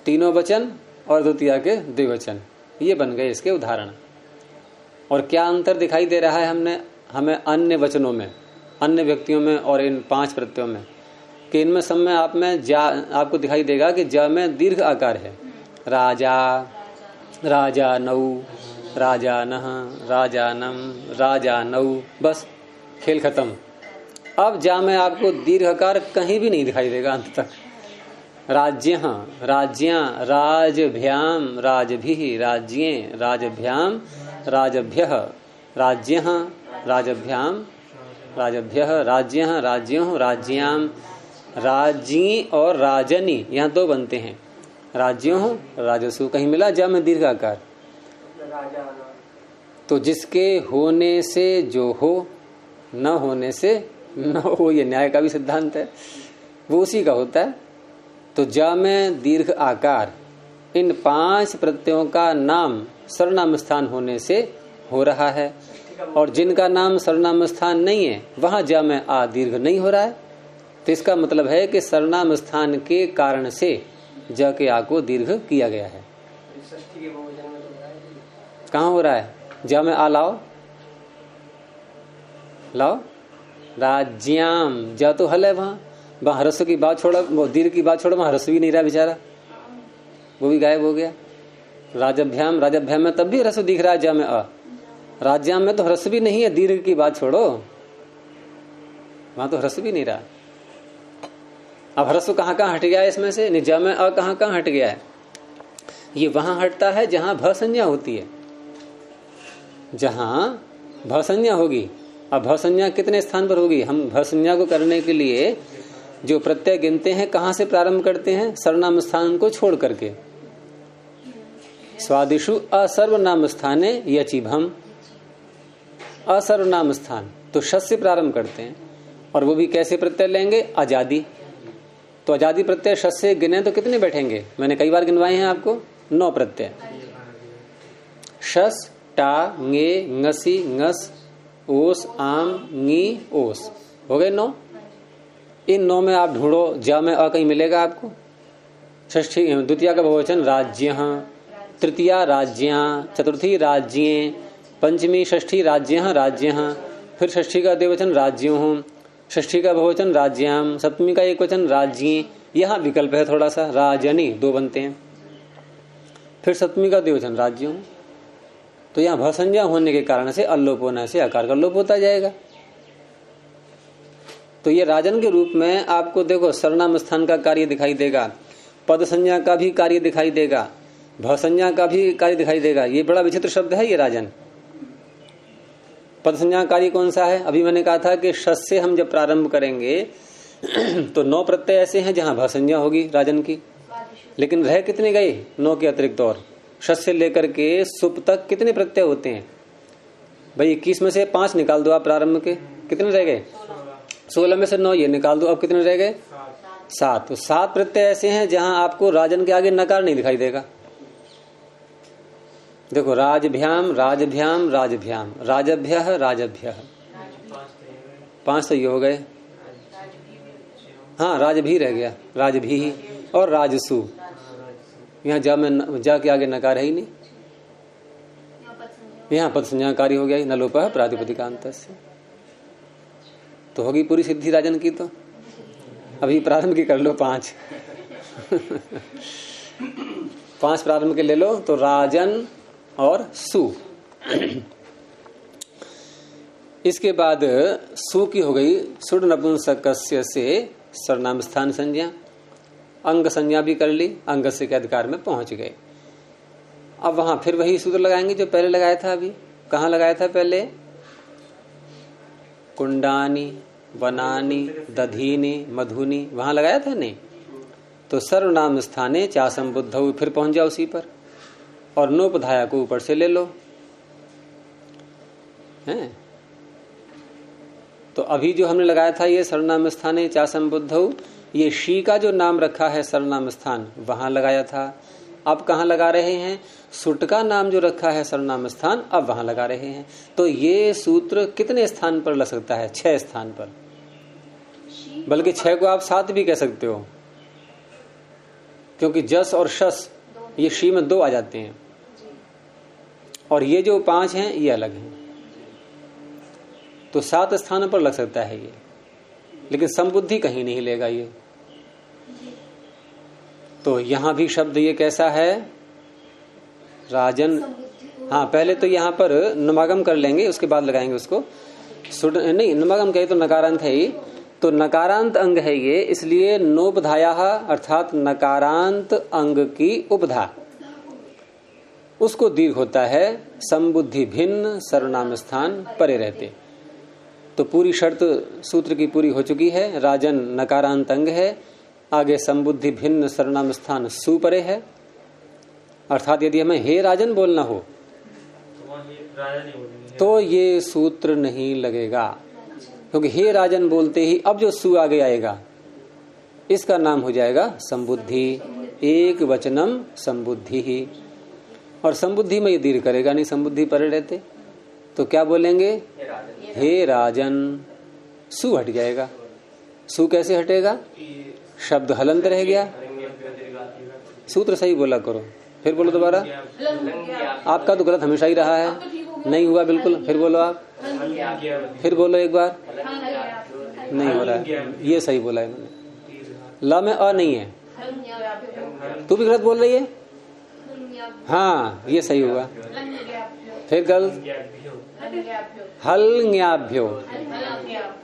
3 वचन और द्वितीया के 2 वचन, ये बन गए इसके उदाहरण। और क्या अंतर दिखाई दे रहा है हमें अन्य वचनों में, अन्य व्यक्तियों में और इन 5 प्रत्ययों में, कि इनमें सब में आपको दिखाई देगा कि ज में दीर्घ आकार है। राजा, राजा नौ, राजा नह, राजा नम, राजा नौ, बस खेल खत्म। अब जा में आपको दीर्घ आकार कहीं भी नहीं दिखाई देगा अंत तक। राज्य, राज्यां, राजभ्याम, राजभिः, राज्यें, राजभ्याम, राजभ्यः, राज्यः, राजभ्याम, राजभ्यः, राज्यः, राज्यों, राज्याम, राज्ञी और राजनी, यहाँ 2 बनते हैं। राज्यों, राजसु, कहीं मिला जा में दीर्घ आकार। तो जिसके होने से जो हो, न होने से न हो, ये न्याय का भी सिद्धांत है, वो उसी का होता है। तो जा में दीर्घ आकार इन 5 प्रत्ययों का नाम सर्वनाम स्थान होने से हो रहा है, और जिनका नाम सर्वनाम स्थान नहीं है वहां जा में आ दीर्घ नहीं हो रहा है। तो इसका मतलब है कि सर्वनाम स्थान के कारण से ज के आ को दीर्घ किया गया है। कहाँ हो रहा है? जा में आ लाओ, लाओ, राज्याम, जा तो हल है वहां ह्रस्व की बात छोड़ा, वो दीर्घ की बात छोड़ा, वहां ह्रस्व भी नहीं रहा बेचारा, वो भी गायब हो गया। राजभ्याम, राजभ्याम में तब भी ह्रस्व दिख रहा है जा में अ, राज्याम में तो ह्रस्व भी नहीं है, दीर्घ की बात छोड़ो, वहां तो ह्रस्व भी नहीं रहा। अब ह्रस्व कहाँ कहाँ हट गया है इसमें से? निजा में अ कहाँ कहाँ हट गया है? ये वहां हटता है जहां भ संज्ञा होती है, जहां भ संज्ञा होगी। अब भ संज्ञा कितने स्थान पर होगी? हम भ संज्ञा को करने के लिए जो प्रत्यय गिनते हैं कहां से प्रारंभ करते हैं? सर्वनाम स्थान को छोड़ करके। स्वादिषु असर्वनाम स्थाने यचिभम, असर्वनाम स्थान, तो शस से प्रारंभ करते हैं। और वो भी कैसे प्रत्यय लेंगे? आजादी। तो आजादी प्रत्यय शस से गिने तो कितने बैठेंगे? मैंने कई बार गिनवाए हैं आपको, 9 प्रत्यय। शस, टा, ङे, ङसी, ङस, ओस, आम, ङी, ओस, हो गए 9। इन 9 में आप ढूंढो जा में अ कहीं मिलेगा आपको? षष्ठी, द्वितीया का बहुवचन राज्य, तृतीया राज्यां, चतुर्थी राज्यें, पंचमी षष्ठी राज्य, राज्य, फिर षष्ठी का द्विवचन राज्यों, षष्ठी का बहुवचन राज्याम, सप्तमी का एक वचन राज्यें। यहाँ विकल्प है थोड़ा सा, राजनी 2 बनते हैं, फिर सप्तमी का द्विवचन राज्यों। तो यहाँ भ संज्ञा होने के कारण से अल्लोप होने से आकार का लोप होता जाएगा। तो ये राजन के रूप में आपको देखो सर्वनाम स्थान का कार्य दिखाई देगा, पद संज्ञा का भी कार्य दिखाई देगा, भ संज्ञा का भी कार्य दिखाई देगा। ये बड़ा विचित्र शब्द है ये राजन। पद संज्ञा कार्य कौन सा है? अभी मैंने कहा था कि शस से हम जब प्रारंभ करेंगे तो 9 प्रत्यय ऐसे हैं जहां भ संज्ञा होगी राजन की, लेकिन रह कितने गए 9 के अतिरिक्त? और शस से लेकर के सुप तक कितने प्रत्यय होते हैं भाई? 21 में से 5 निकाल दो आप प्रारंभ के, कितने रह गए? 16 में से 9 ये निकाल दो, अब कितने रह गए? 7। तो 7 प्रत्यय ऐसे हैं जहां आपको राजन के आगे नकार नहीं दिखाई देगा। देखो राजभ्याम, राजभ्याम, राजभ्याम, राजभ्यः, राजभ्यः, 5 तो ये हो गए। हाँ, राजभी रह गया, राजभी और राजसु। यहाँ जा के आगे नकार है ही नहीं, यहाँ पद संज्ञाकारी हो गया, नलोपः प्रातिपदिकान्तस्य। तो होगी पूरी सिद्धि राजन की। तो अभी प्रारंभ की कर लो 5 5 प्रारंभ के ले लो, तो राजन और सु। इसके बाद सु की हो गई सुड नपुंसकस्य से सर्वनाम स्थान संज्ञा, अंग संज्ञा भी कर ली, अंग से के अधिकार में पहुंच गए। अब वहां फिर वही सूत्र लगाएंगे जो पहले लगाया था। अभी कहाँ लगाया था पहले? कुंडानी, वनानी, दधीनी, मधुनी, वहां लगाया था नहीं? तो सर्वनाम स्थाने चासम बुद्धौ, फिर पहुंच जाओ उसी पर, और नोपधाया को ऊपर से ले लो, हैं? तो अभी जो हमने लगाया था ये सर्वनाम स्थाने चा संबुद्धौ, ये शी का जो नाम रखा है सर्वनाम स्थान वहां लगाया था। अब कहाँ लगा रहे हैं? सुट का नाम जो रखा है सर्वनाम स्थान अब वहां लगा रहे हैं। तो ये सूत्र कितने स्थान पर लग सकता है? 6 स्थान पर, बल्कि 6 को आप 7 भी कह सकते हो, क्योंकि जस और शस ये शी में 2 आ जाते हैं और ये जो 5 हैं ये अलग हैं। तो 7 स्थानों पर लग सकता है ये, लेकिन संबुद्धि कहीं नहीं लेगा ये। तो यहां भी शब्द ये कैसा है? राजन। हाँ, पहले तो यहां पर नुमागम कर लेंगे, उसके बाद लगाएंगे उसको। नहीं, नुमागम कहे तो नकारांत है ही, तो नकारांत अंग है ये, इसलिए नोपधाया अर्थात नकारांत अंग की उपधा, उसको दीर्घ होता है संबुद्धि भिन्न सर्वनाम स्थान परे रहते। तो पूरी शर्त सूत्र की पूरी हो चुकी है। राजन नकारांत अंग है, आगे संबुद्धि भिन्न सर्वनाम स्थान सुपरे है, अर्थात यदि हमें हे राजन बोलना हो तो ये सूत्र नहीं लगेगा, क्योंकि हे राजन बोलते ही अब जो सु आगे आएगा इसका नाम हो जाएगा संबुद्धि, एक वचनम संबुद्धि ही। और संबुद्धि में ये दीर्घ करेगा नहीं, संबुद्धि परे रहते, तो क्या बोलेंगे? हे राजन। सु हट जाएगा। सु कैसे हटेगा? शब्द हलंत रह गया। सूत्र सही बोला करो, फिर बोलो दोबारा। आपका तो गलत हमेशा ही रहा है, नहीं हुआ बिल्कुल। फिर बोलो आप, फिर बोलो एक बार। नहीं हो रहा है, ये सही बोला है मैंने। ल में अ नहीं है, तू भी गलत बोल रही है। हाँ, ये सही हुआ। फिर गलत। हलन्याभ्यो,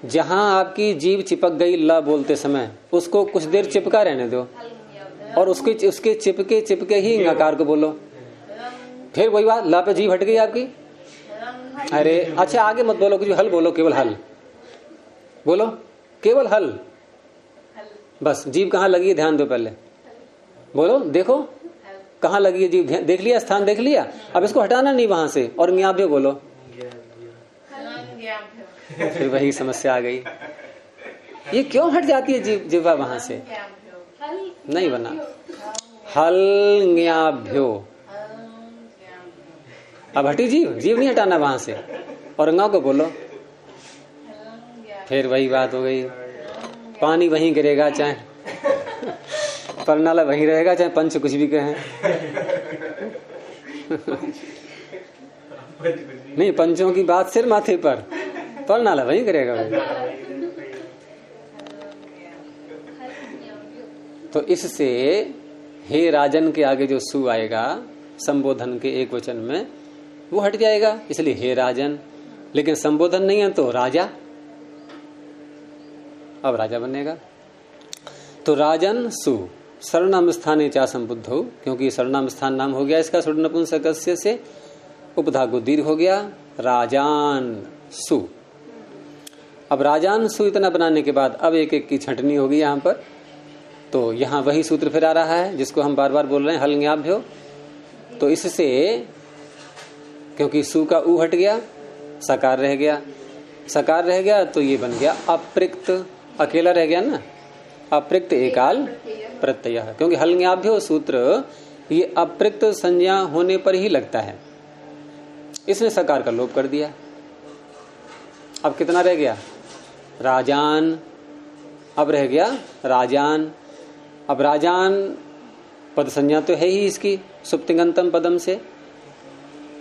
जहां आपकी जीभ चिपक गई ल बोलते समय, उसको कुछ देर चिपका रहने दो और उसके चिपके चिपके ही नकार को बोलो। फिर वही बात, ला पे जीभ हट गई आपकी। अरे अच्छा, आगे मत बोलो कुछ, हल बोलो, केवल हल बोलो, केवल हल। बस जीभ कहाँ लगी है ध्यान दो, पहले बोलो, देखो कहाँ लगी है जीभ, देख लिया, स्थान देख लिया। अब इसको हटाना नहीं वहां से, और न्याभ्यो बोलो। फिर वही समस्या आ गई, ये क्यों हट जाती है जिह्वा वहां से? नहीं बना। हलन्याभ्यो, अब हटी जीव नहीं हटाना वहां से, और अंगाओं को बोलो। फिर वही बात हो गई, पानी वहीं गिरेगा, चाहे परनाला वहीं रहेगा, चाहे पंच कुछ भी कहें। नहीं, पंचों की बात सिर माथे पर, परनाला वहीं गिरेगा भाई। तो इससे हे राजन के आगे जो सु आएगा संबोधन के एक वचन में, वो हट जाएगा, इसलिए हे राजन। लेकिन संबोधन नहीं है तो राजा, अब राजा बनेगा। तो राजन सु सर्वनाम स्थाने चा संबुद्धौ, क्योंकि सर्वनाम स्थान नाम हो गया इसका सुड़ नपुंसकस्य से, उपधा को दीर्घ हो गया। राजान सु। अब राजान सु इतना बनाने के बाद अब एक एक की छंटनी होगी यहाँ पर। तो यहाँ वही सूत्र फिर आ रहा है जिसको हम बार बार बोल रहे हैं, हलन्याभ्यो। तो इससे क्योंकि सु का उ हट गया, सकार रह गया, सकार रह गया तो ये बन गया अप्रिक्त, अकेला रह गया ना, अप्रिक्त एकाल प्रत्यय। क्योंकि हलन्याभ्यो सूत्र ये अप्रिक्त संज्ञा होने पर ही लगता है, इसने सकार का लोप कर दिया। अब कितना रह गया? राजान। अब रह गया राजान। अब राजान पद संज्ञा तो है ही इसकी सुप्तिगंतम पदम से,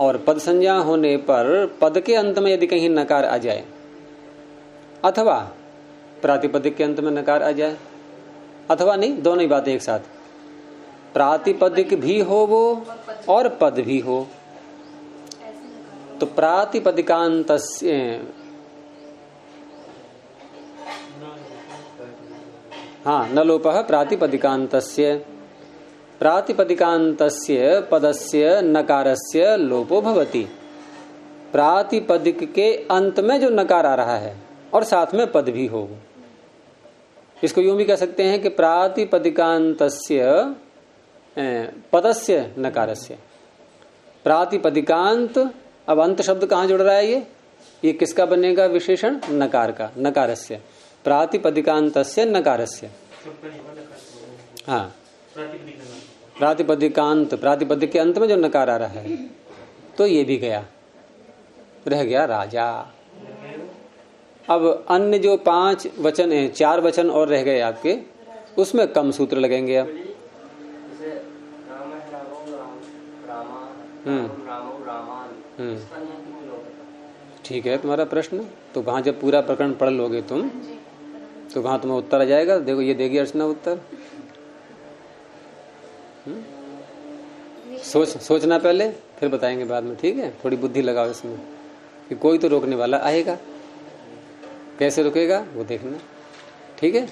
और पद संज्ञा होने पर पद के अंत में यदि कहीं नकार आ जाए, अथवा प्रातिपदिक के अंत में नकार आ जाए, अथवा नहीं, दोनों ही बातें एक साथ, प्रातिपदिक भी हो वो और पद भी हो, तो प्रातिपदिकांतस्य, हाँ, न लोपः प्रातिपदिकांतस्य, प्रातिपदिकांतस्य पदस्य नकारस्य लोपो भवति। प्रातिपदिक के अंत में जो नकार आ रहा है और साथ में पद भी हो, इसको यूं भी कह सकते हैं कि प्रातिपदिकांतस्य पदस्य नकारस्य। प्रातिपदिकांत, अब अंत शब्द कहाँ जुड़ रहा है? ये ये किसका बनेगा विशेषण? नकार का, नकारस्य, प्रातिपदिकांतस्य नकारस्य। हाँ, प्रातिपदिकांत, प्रातिपदिक के अंत में जो नकार आ रहा है, तो ये भी गया, रह गया राजा। अब अन्य जो 5 वचन है, 4 वचन और रह गए आपके, उसमें कम सूत्र लगेंगे अब। ठीक है तुम्हारा प्रश्न। तो वहां जब पूरा प्रकरण पढ़ लोगे तुम, तो वहां तुम्हें उत्तर आ जाएगा। देखो ये देगी अर्चना उत्तर। सोचना पहले, फिर बताएंगे बाद में, ठीक है? थोड़ी बुद्धि लगाओ इसमें कि कोई तो रोकने वाला आएगा, कैसे रुकेगा वो देखना, ठीक है?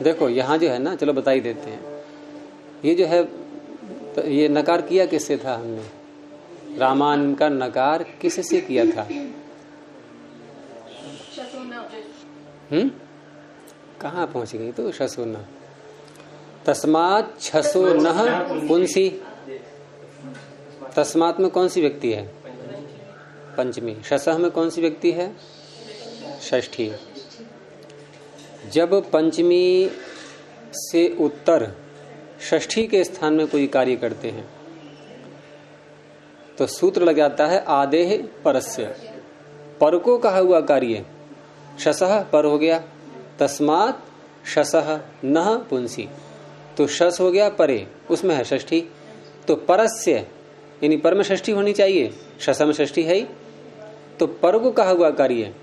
देखो यहाँ जो है ना, चलो बता ही देते हैं। ये जो है, ये नकार किया किससे था हमने? रामान का नकार किससे किया था? कहाँ पहुंच गई तो? शसुना। तस्मात् छसो नः पुंसी। तस्मात् में कौन सी व्यक्ति है? पंचमी। शसः में कौन सी व्यक्ति है? षष्ठी। जब पंचमी से उत्तर षष्ठी के स्थान में कोई कार्य करते हैं तो सूत्र लग जाता है आदेह परस्य। पर को कहा हुआ कार्य शसः पर हो गया, तस्मात् शसः नः पुंसी, तो शस हो गया परे, उसमें है षष्ठी। तो परस्य यानी पर में षष्ठी होनी चाहिए, शस में षष्ठी है ही, तो पर को कहा हुआ कार्य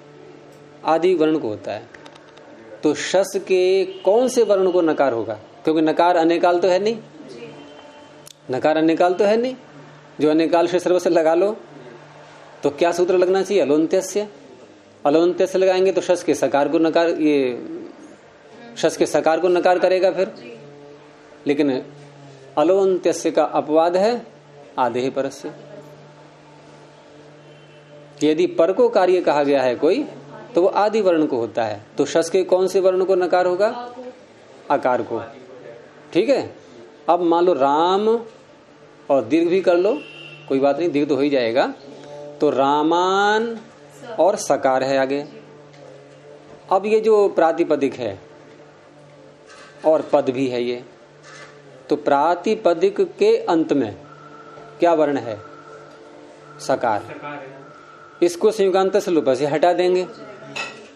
आदि वर्ण को होता है। तो शस के कौन से वर्ण को नकार होगा? क्योंकि नकार अनेकाल तो है नहीं, नकार अनेकाल तो है नहीं। जो अनेकाल से सर्व से लगा लो तो क्या सूत्र लगना चाहिए? अलोन्त्यस्य। अलोन्त्यस्य लगाएंगे तो शस के सकार को नकार, ये शस के सकार को नकार करेगा फिर। लेकिन अलोन्त्यस्य का अपवाद है आदेह परस्य। यदि पर को कार्य कहा गया है कोई तो वो आदि वर्ण को होता है। तो शस के कौन से वर्ण को नकार होगा? आकार को, ठीक है? अब मान लो राम और दीर्घ भी कर लो, कोई बात नहीं, दीर्घ तो हो ही जाएगा। तो रामान और सकार है आगे। अब ये जो प्रातिपदिक है और पद भी है ये, तो प्रातिपदिक के अंत में क्या वर्ण है? सकार। इसको संयुगांत से लोप से हटा देंगे।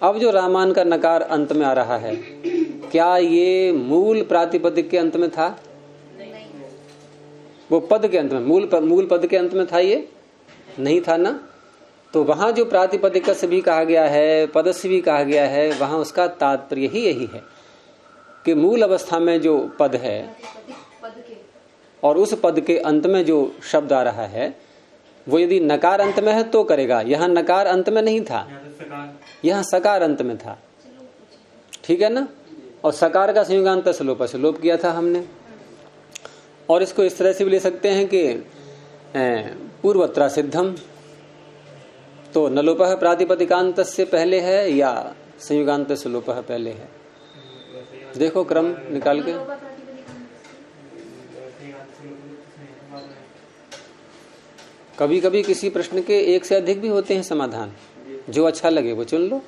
अब जो रामान का नकार अंत में आ रहा है, क्या ये मूल प्रातिपदिक के अंत में था? वो पद के अंत में, मूल पद के अंत में था? ये नहीं था ना। तो वहां जो प्रातिपदिक से भी कहा गया है, पद से भी कहा गया है, वहां उसका तात्पर्य ही यही है कि मूल अवस्था में जो पद है और उस पद के अंत में जो शब्द आ रहा है, वो यदि नकार अंत में है तो करेगा। यहाँ नकार अंत में नहीं था, यहाँ सकार अंत में था, ठीक है ना? और सकार का संयुगांत से लोप किया था हमने। और इसको इस तरह से भी ले सकते हैं कि पूर्वत्रा सिद्धम, तो नलोपः प्रातिपदिकांत से पहले है या संयुगांत से लोपः पहले है? देखो क्रम निकाल के। कभी कभी किसी प्रश्न के एक से अधिक भी होते हैं समाधान, जो अच्छा लगे वो चुन लो।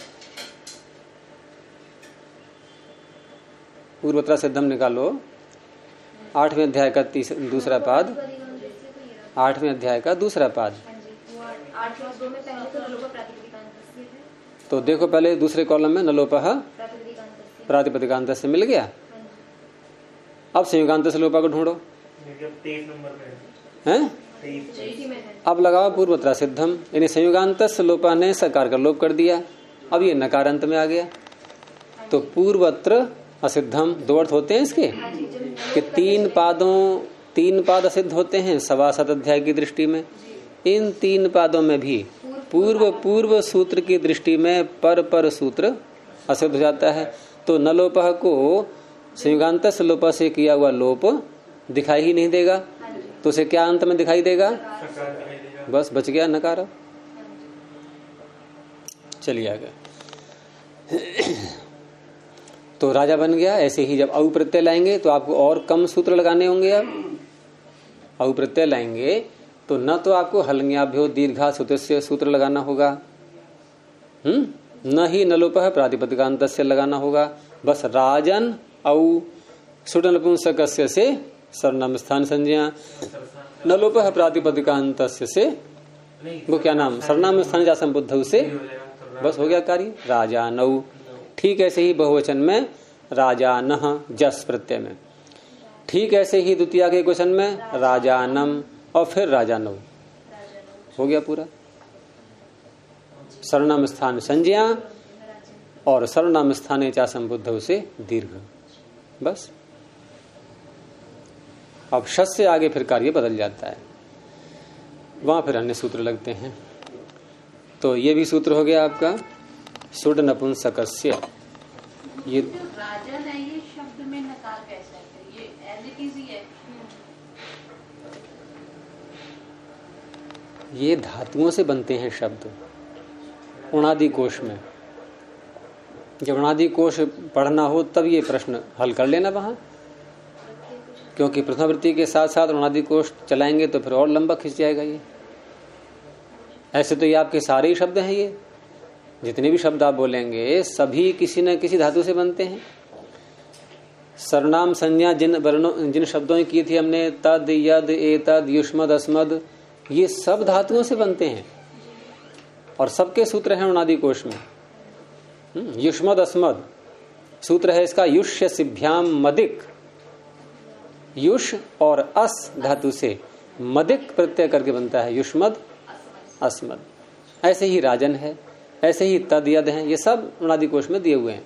पूर्वत्रा सिद्धम निकालो, 8वें अध्याय का दूसरा पाद, 8वें अध्याय का दूसरा पाद। तो देखो पहले दूसरे कॉलम में नलोपः प्रातिपदिकांत से मिल गया। अब संयुगांत से लोपा को ढूंढो, हैं? अब लगाओ पूर्वत्रा सिद्धम, यानी संयुगांत से लोपा ने सकार का लोप कर दिया। अब ये नकार अंत में आ गया। तो पूर्वत्र असिद्धम, 2 अर्थ होते हैं इसके कि 3 पाद असिद्ध होते हैं सवासत अध्याय की दृष्टि में। इन 3 पादों में भी पूर्व सूत्र की दृष्टि में पर सूत्र असिद्ध हो जाता है। तो नलोपः को संयुगांत से लोपा से किया हुआ लोप दिखाई ही नहीं देगा, तो उसे क्या अंत में दिखाई देगा? बस बच गया नकार। चलिए आगे। तो राजा बन गया। ऐसे ही जब औ प्रत्यय लाएंगे तो आपको और कम सूत्र लगाने होंगे। अब औ प्रत्यय लाएंगे तो न तो आपको हलंग्याभ्यो दीर्घा सूत्रस्य सूत्र लगाना होगा, न ही नलोपः प्रातिपदिकान्तस्य लगाना होगा। बस राजन औ सुट नपुंसकस्य से सर्वनाम स्थान संज्ञा, नलोपः प्रातिपदिकान्तस्य से वो क्या नाम सर्वनाम स्थान जा संबुद्ध से, बस हो गया कार्य। राजानौ, ठीक ऐसे ही बहुवचन में राजानः जस प्रत्यय में, ठीक ऐसे ही द्वितीय के क्वेश्चन में राजानम और फिर राजानौ, हो गया पूरा। सर्वनाम स्थान संज्ञा और सर्वनाम स्थाने चा संबुद्ध से दीर्घ, बस। अब शस से आगे फिर कार्य बदल जाता है, वहां फिर अन्य सूत्र लगते हैं। तो ये भी सूत्र हो गया आपका सुड नपुंसकस्य। ये राजन है, ये शब्द में नकार कैसा है? ये एज इट इज ही है। ये धातुओं से बनते हैं शब्द उणादि कोश में। जब उणादि कोश पढ़ना हो तब ये प्रश्न हल कर लेना वहां, क्योंकि प्रथमावृत्ति के साथ साथ उणादि कोश चलाएंगे तो फिर और लंबा खिंच जाएगा ये। ऐसे तो ये आपके सारे ही शब्द हैं, ये जितने भी शब्द आप बोलेंगे सभी किसी न किसी धातु से बनते हैं। सर्वनाम संज्ञा जिन शब्दों ने की थी हमने, तद यद एतद युष्मद अस्मद, ये सब धातुओं से बनते हैं और सबके सूत्र हैं उणादि कोश में। युष्मद अस्मद सूत्र है इसका युष्य सिभ्याम मदिक, युष और अस धातु से मदिक प्रत्यय करके बनता है युष्मद अस्मद। ऐसे ही राजन है, ऐसे ही तद यद है, ये सब उणादि कोश में दिए हुए हैं।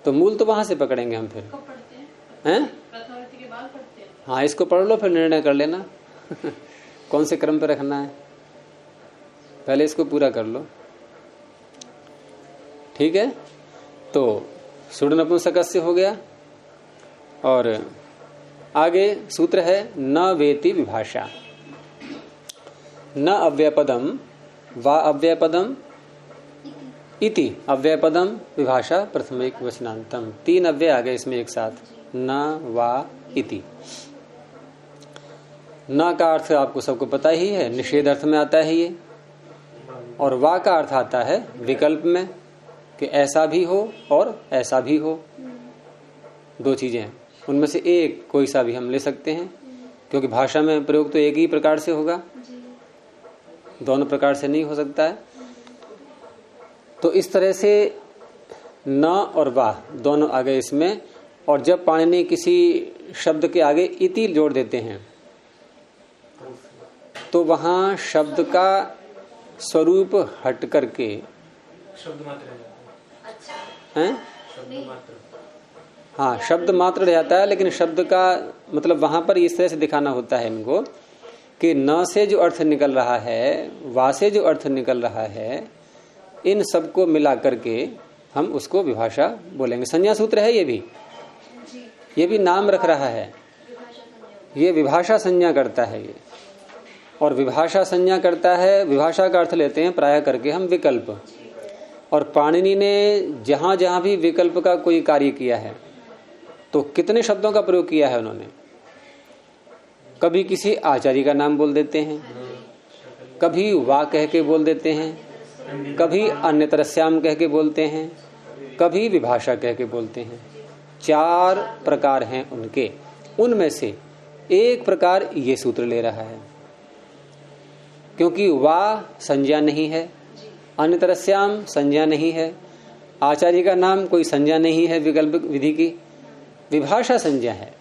तो मूल तो वहां से पकड़ेंगे हम फिर, हैं? हाँ, इसको पढ़ लो फिर निर्णय कर लेना कौन से क्रम पे रखना है, पहले इसको पूरा कर लो, ठीक है। तो सुड नपुंसकस्य हो गया और आगे सूत्र है न वेति विभाषा। न अव्ययपदम वा अव्ययपदम इति अव्ययपदम विभाषा प्रथमिक वचनांतम। 3 अव्यय आ गए इसमें एक साथ, न वा इति। न का अर्थ आपको सबको पता ही है, निषेध अर्थ में आता है ये, और वा का अर्थ आता है विकल्प में कि ऐसा भी हो और ऐसा भी हो, 2 चीजें हैं, उनमें से एक कोई सा भी हम ले सकते हैं, क्योंकि भाषा में प्रयोग तो एक ही प्रकार से होगा, दोनों प्रकार से नहीं हो सकता है। तो इस तरह से न और वा दोनों आ गए इसमें। और जब पाणिनि किसी शब्द के आगे इति जोड़ देते हैं तो वहां शब्द का स्वरूप हट करके शब्द मात्र हैं, हाँ शब्द मात्र रह जाता है, लेकिन शब्द का मतलब वहां पर इस तरह से दिखाना होता है इनको कि न से जो अर्थ निकल रहा है, वा से जो अर्थ निकल रहा है, इन सबको मिला करके हम उसको विभाषा बोलेंगे। संज्ञा सूत्र है ये भी नाम रख रहा है, ये विभाषा संज्ञा करता है ये, और विभाषा संज्ञा करता है। विभाषा का अर्थ लेते हैं प्राय करके हम विकल्प, और पाणिनि ने जहां जहां भी विकल्प का कोई कार्य किया है तो कितने शब्दों का प्रयोग किया है उन्होंने। कभी किसी आचार्य का नाम बोल देते हैं, कभी वा कह के बोल देते हैं, कभी अन्यतरस्याम कह के बोलते हैं, कभी विभाषा कह के बोलते हैं। 4 प्रकार हैं उनके, उनमें से एक प्रकार ये सूत्र ले रहा है, क्योंकि वा संज्ञा नहीं है, अन्यतरस्याम संज्ञा नहीं है, आचार्य का नाम कोई संज्ञा नहीं है विकल्प विधि की, विभाषा संज्ञा है।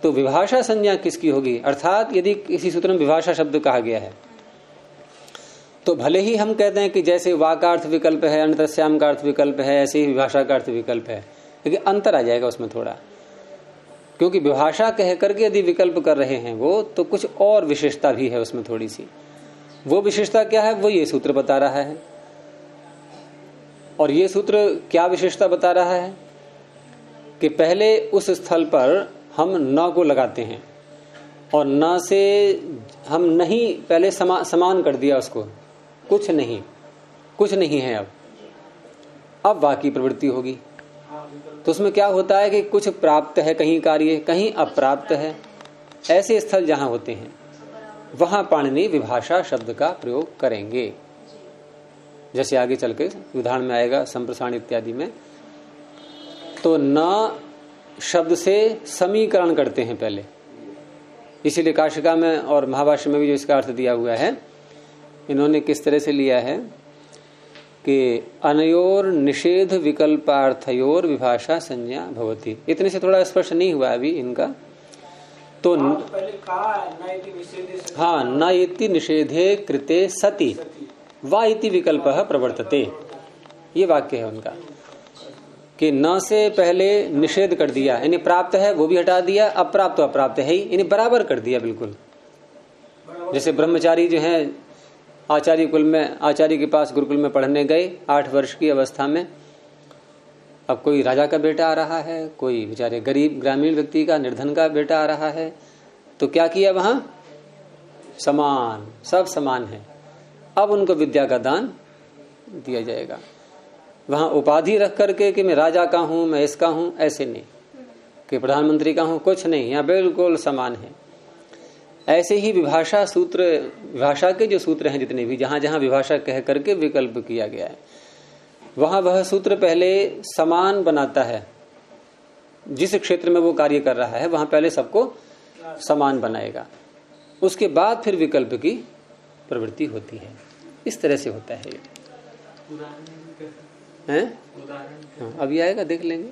तो विभाषा संज्ञा किसकी होगी, अर्थात यदि किसी सूत्र में विभाषा शब्द कहा गया है तो भले ही हम कहते हैं कि जैसे वा का अर्थ विकल्प है, अन्यतरस्याम का अर्थ विकल्प है, ऐसे ही विभाषा का अर्थ विकल्प है, लेकिन अंतर आ जाएगा उसमें थोड़ा, क्योंकि विभाषा कह करके यदि विकल्प कर रहे हैं वो, तो कुछ और विशेषता भी है उसमें थोड़ी सी। वो विशेषता क्या है, वो ये सूत्र बता रहा है। और ये सूत्र क्या विशेषता बता रहा है कि पहले उस स्थल पर हम न को लगाते हैं और न से हम नहीं पहले समान कर दिया उसको, कुछ नहीं है। अब वा की प्रवृत्ति होगी तो उसमें क्या होता है कि कुछ प्राप्त है, कहीं कार्य कहीं अप्राप्त है। ऐसे स्थल जहां होते हैं वहां पाणिनि विभाषा शब्द का प्रयोग करेंगे। जैसे आगे चल के उदाहरण में आएगा संप्रसारण इत्यादि में। तो न शब्द से समीकरण करते हैं पहले, इसीलिए काशिका में और महाभाष्य में भी जो इसका अर्थ दिया हुआ है, इन्होंने किस तरह से लिया है कि अनयोर निषेध विकल्पार्थयोर विभाषा संज्ञा भवति। इतने से थोड़ा स्पष्ट नहीं हुआ अभी इनका। तो पहले कहा न इति निषेधे, हाँ, न इति निषेधे कृते सति वा इति विकल्पः प्रवर्तते, ये वाक्य है उनका कि न से पहले निषेध कर दिया, इन्हें प्राप्त है वो भी हटा दिया, अप्राप्त तो अप्राप्त है ही, इन्हें बराबर कर दिया बिल्कुल। जैसे ब्रह्मचारी जो है आचार्य कुल में, आचार्य के पास गुरुकुल में पढ़ने गए 8 वर्ष की अवस्था में। अब कोई राजा का बेटा आ रहा है, कोई बेचारे गरीब ग्रामीण व्यक्ति का निर्धन का बेटा आ रहा है, तो क्या किया वहां? समान, सब समान है। अब उनको विद्या का दान दिया जाएगा। वहां उपाधि रख करके कि मैं राजा का हूं, मैं इसका हूं, ऐसे नहीं कि प्रधानमंत्री का हूं, कुछ नहीं, यहाँ बिल्कुल समान है। ऐसे ही विभाषा सूत्र, विभाषा के जो सूत्र हैं जितने भी, जहां जहां विभाषा कह करके विकल्प किया गया है, वहां वह सूत्र पहले समान बनाता है। जिस क्षेत्र में वो कार्य कर रहा है वहां पहले सबको समान बनाएगा, उसके बाद फिर विकल्प की प्रवृत्ति होती है। इस तरह से होता है हैं? हाँ, अभी आएगा, देख लेंगे।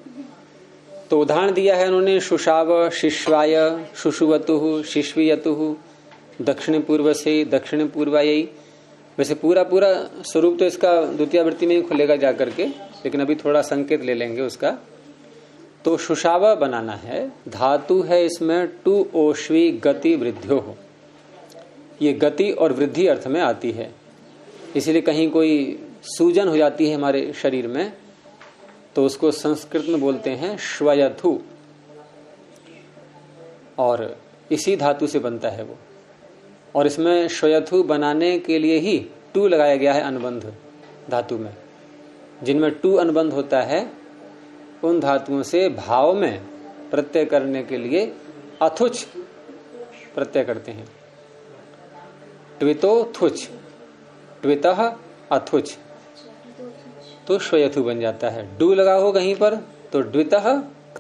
तो उदाहरण दिया है उन्होंने, शुशाव शिश्वाय, शुशुवतु, शिश्वीयतु, दक्षिण पूर्व से दक्षिण पूर्वाय। वैसे पूरा पूरा स्वरूप तो इसका द्वितीय वृत्ति में ही खुलेगा जाकर के, लेकिन अभी थोड़ा संकेत ले लेंगे उसका। तो शुशाव बनाना है, धातु है इसमें टू ओश्वी गति वृद्ध्यो हो, ये गति और वृद्धि अर्थ में आती है। इसीलिए कहीं कोई सूजन हो जाती है हमारे शरीर में तो उसको संस्कृत में बोलते हैं श्वयथु, और इसी धातु से बनता है वो। और इसमें श्वयथु बनाने के लिए ही टू लगाया गया है अनुबंध धातु में। जिनमें टू अनुबंध होता है उन धातुओं से भाव में प्रत्यय करने के लिए अथुच प्रत्यय करते हैं। ट्वितो थुच, ट्वितः अथुच, तो श्वयथु बन जाता है। डू लगा हो कहीं पर तो द्वितः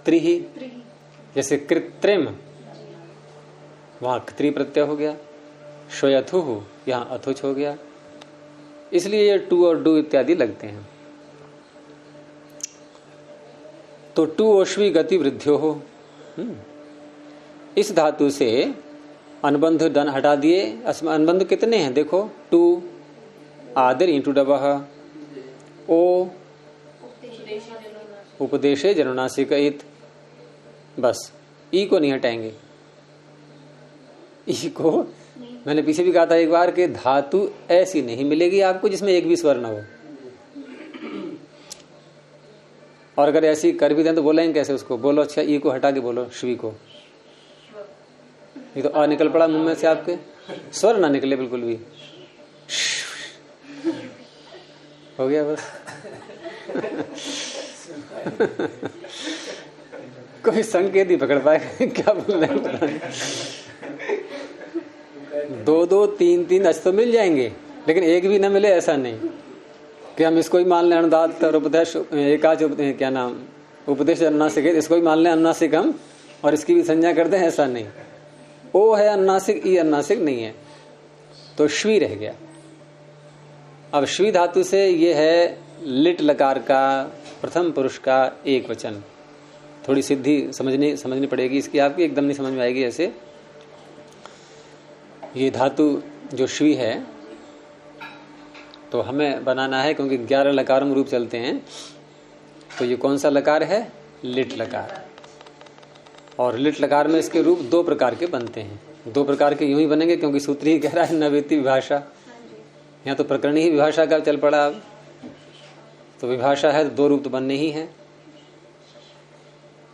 त्रिहि, जैसे कृत्रिम, वहां क्त्री प्रत्यय हो गया, श्वयथु यहां अथुच हो गया। इसलिए ये टू और डू इत्यादि लगते हैं। तो टू ओश्वी गति वृद्ध्यो हो, इस धातु से अनुबंध डन हटा दिए। अनुबंध कितने हैं देखो, टू आदर इंटू डबह, ओ उपदेशे जनुनासिक इत, बस ई को नहीं हटाएंगे। ई को मैंने पीछे भी कहा था एक बार कि धातु ऐसी नहीं मिलेगी आपको जिसमें एक भी स्वर न हो, और अगर ऐसी कर भी दें तो बोलेंगे कैसे उसको? बोलो अच्छा, ई को हटा के बोलो श्वी को, ये तो आ निकल पड़ा मुंह में से आपके, स्वर ना निकले बिल्कुल भी, हो गया बस। कोई संकेत ही पकड़ पाएगा क्या बोल रहे हैं पता नहीं। 2-2 3-3 अच्छे तो मिल जाएंगे, लेकिन एक भी ना मिले ऐसा नहीं कि हम इसको ही मान लें अनुदात और उपदेश, एकाच क्या नाम उपदेश अनुनासिक, इसको ही मान लें अनुनासिक हम और इसकी भी संज्ञा कर दें, ऐसा नहीं। ओ है अनुनासिक, ई अनुनासिक नहीं है, तो श्वी रह गया। अब श्वी धातु से ये है लिट लकार का प्रथम पुरुष का एक वचन। थोड़ी सिद्धि समझनी पड़ेगी इसकी आपकी, एकदम नहीं समझ में आएगी ऐसे। ये धातु जो श्वी है तो हमें बनाना है, क्योंकि 11 लकारों में रूप चलते हैं। तो ये कौन सा लकार है? लिट लकार। और लिट लकार में इसके रूप 2 प्रकार के बनते हैं। 2 प्रकार के यूं ही बनेंगे क्योंकि सूत्र ही कह रहा है नवेति विभाषा, यहाँ तो प्रकरण ही विभाषा का चल पड़ा। अब तो विभाषा है तो 2 रूप तो बनने ही है।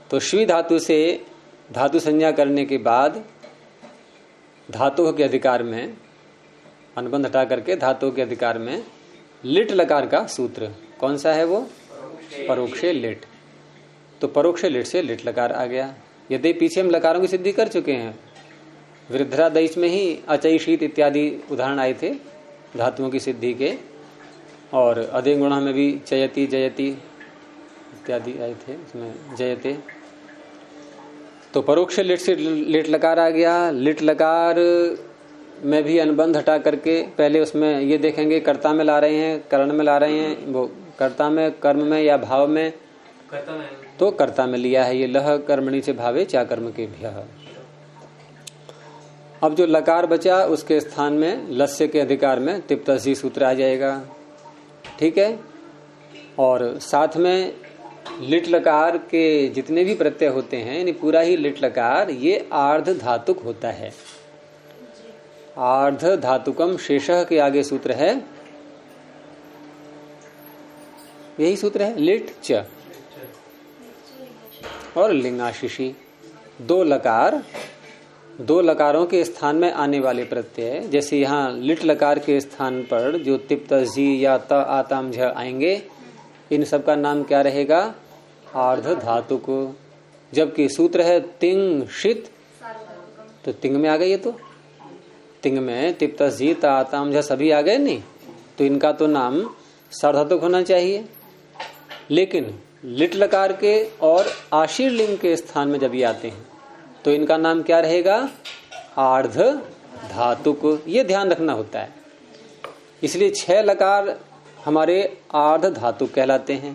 तो श्वी धातु से धातु संज्ञा करने के बाद धातु के अधिकार में अनुबंध हटा करके धातु के अधिकार में लिट लकार का सूत्र कौन सा है? वो परोक्षे लिट। तो परोक्षे लिट से लिट लकार आ गया। यदि पीछे हम लकारों की सिद्धि कर चुके हैं, वृद्धरादेश में ही अचई शीत इत्यादि उदाहरण आए थे धातुओं की सिद्धि के, और अधे गुणा में भी चयति जयति इत्यादि आए थे, उसमें जयते। तो परोक्ष लिट से लिट लकार आ गया। लिट लकार में भी अनुबंध हटा करके पहले उसमें ये देखेंगे कर्ता में ला रहे हैं, करण में ला रहे हैं, वो कर्ता में, कर्म में या भाव में, तो कर्ता में लिया है। ये लह कर्मणि च भावे चा कर्म के भ्यः। अब जो लकार बचा उसके स्थान में लस्य के अधिकार में तिप्तसी सूत्र आ जाएगा, ठीक है। और साथ में लिट लकार के जितने भी प्रत्यय होते हैं, यानी पूरा ही लिट लकार ये आर्ध धातुक होता है। आर्ध धातुकम शेषः के आगे सूत्र है, यही सूत्र है, लिट च और लिंगाशिषि। दो लकारों के स्थान में आने वाले प्रत्यय, जैसे यहाँ लिट लकार के स्थान पर जो तिप्त जी या त आताम झ आएंगे, इन सब का नाम क्या रहेगा? आर्ध धातुक। जबकि सूत्र है तिंग शित, तो तिंग में आ गए, ये तो तिंग में तिप्त जी त आताम झ सभी आ गए नहीं, तो इनका तो नाम सार्वधातुक होना चाहिए। लेकिन लिट लकार के और आशीर लिंग के स्थान में जब ये आते हैं तो इनका नाम क्या रहेगा? आर्ध धातुक। ये ध्यान रखना होता है। इसलिए 6 लकार हमारे आर्ध धातुक कहलाते हैं।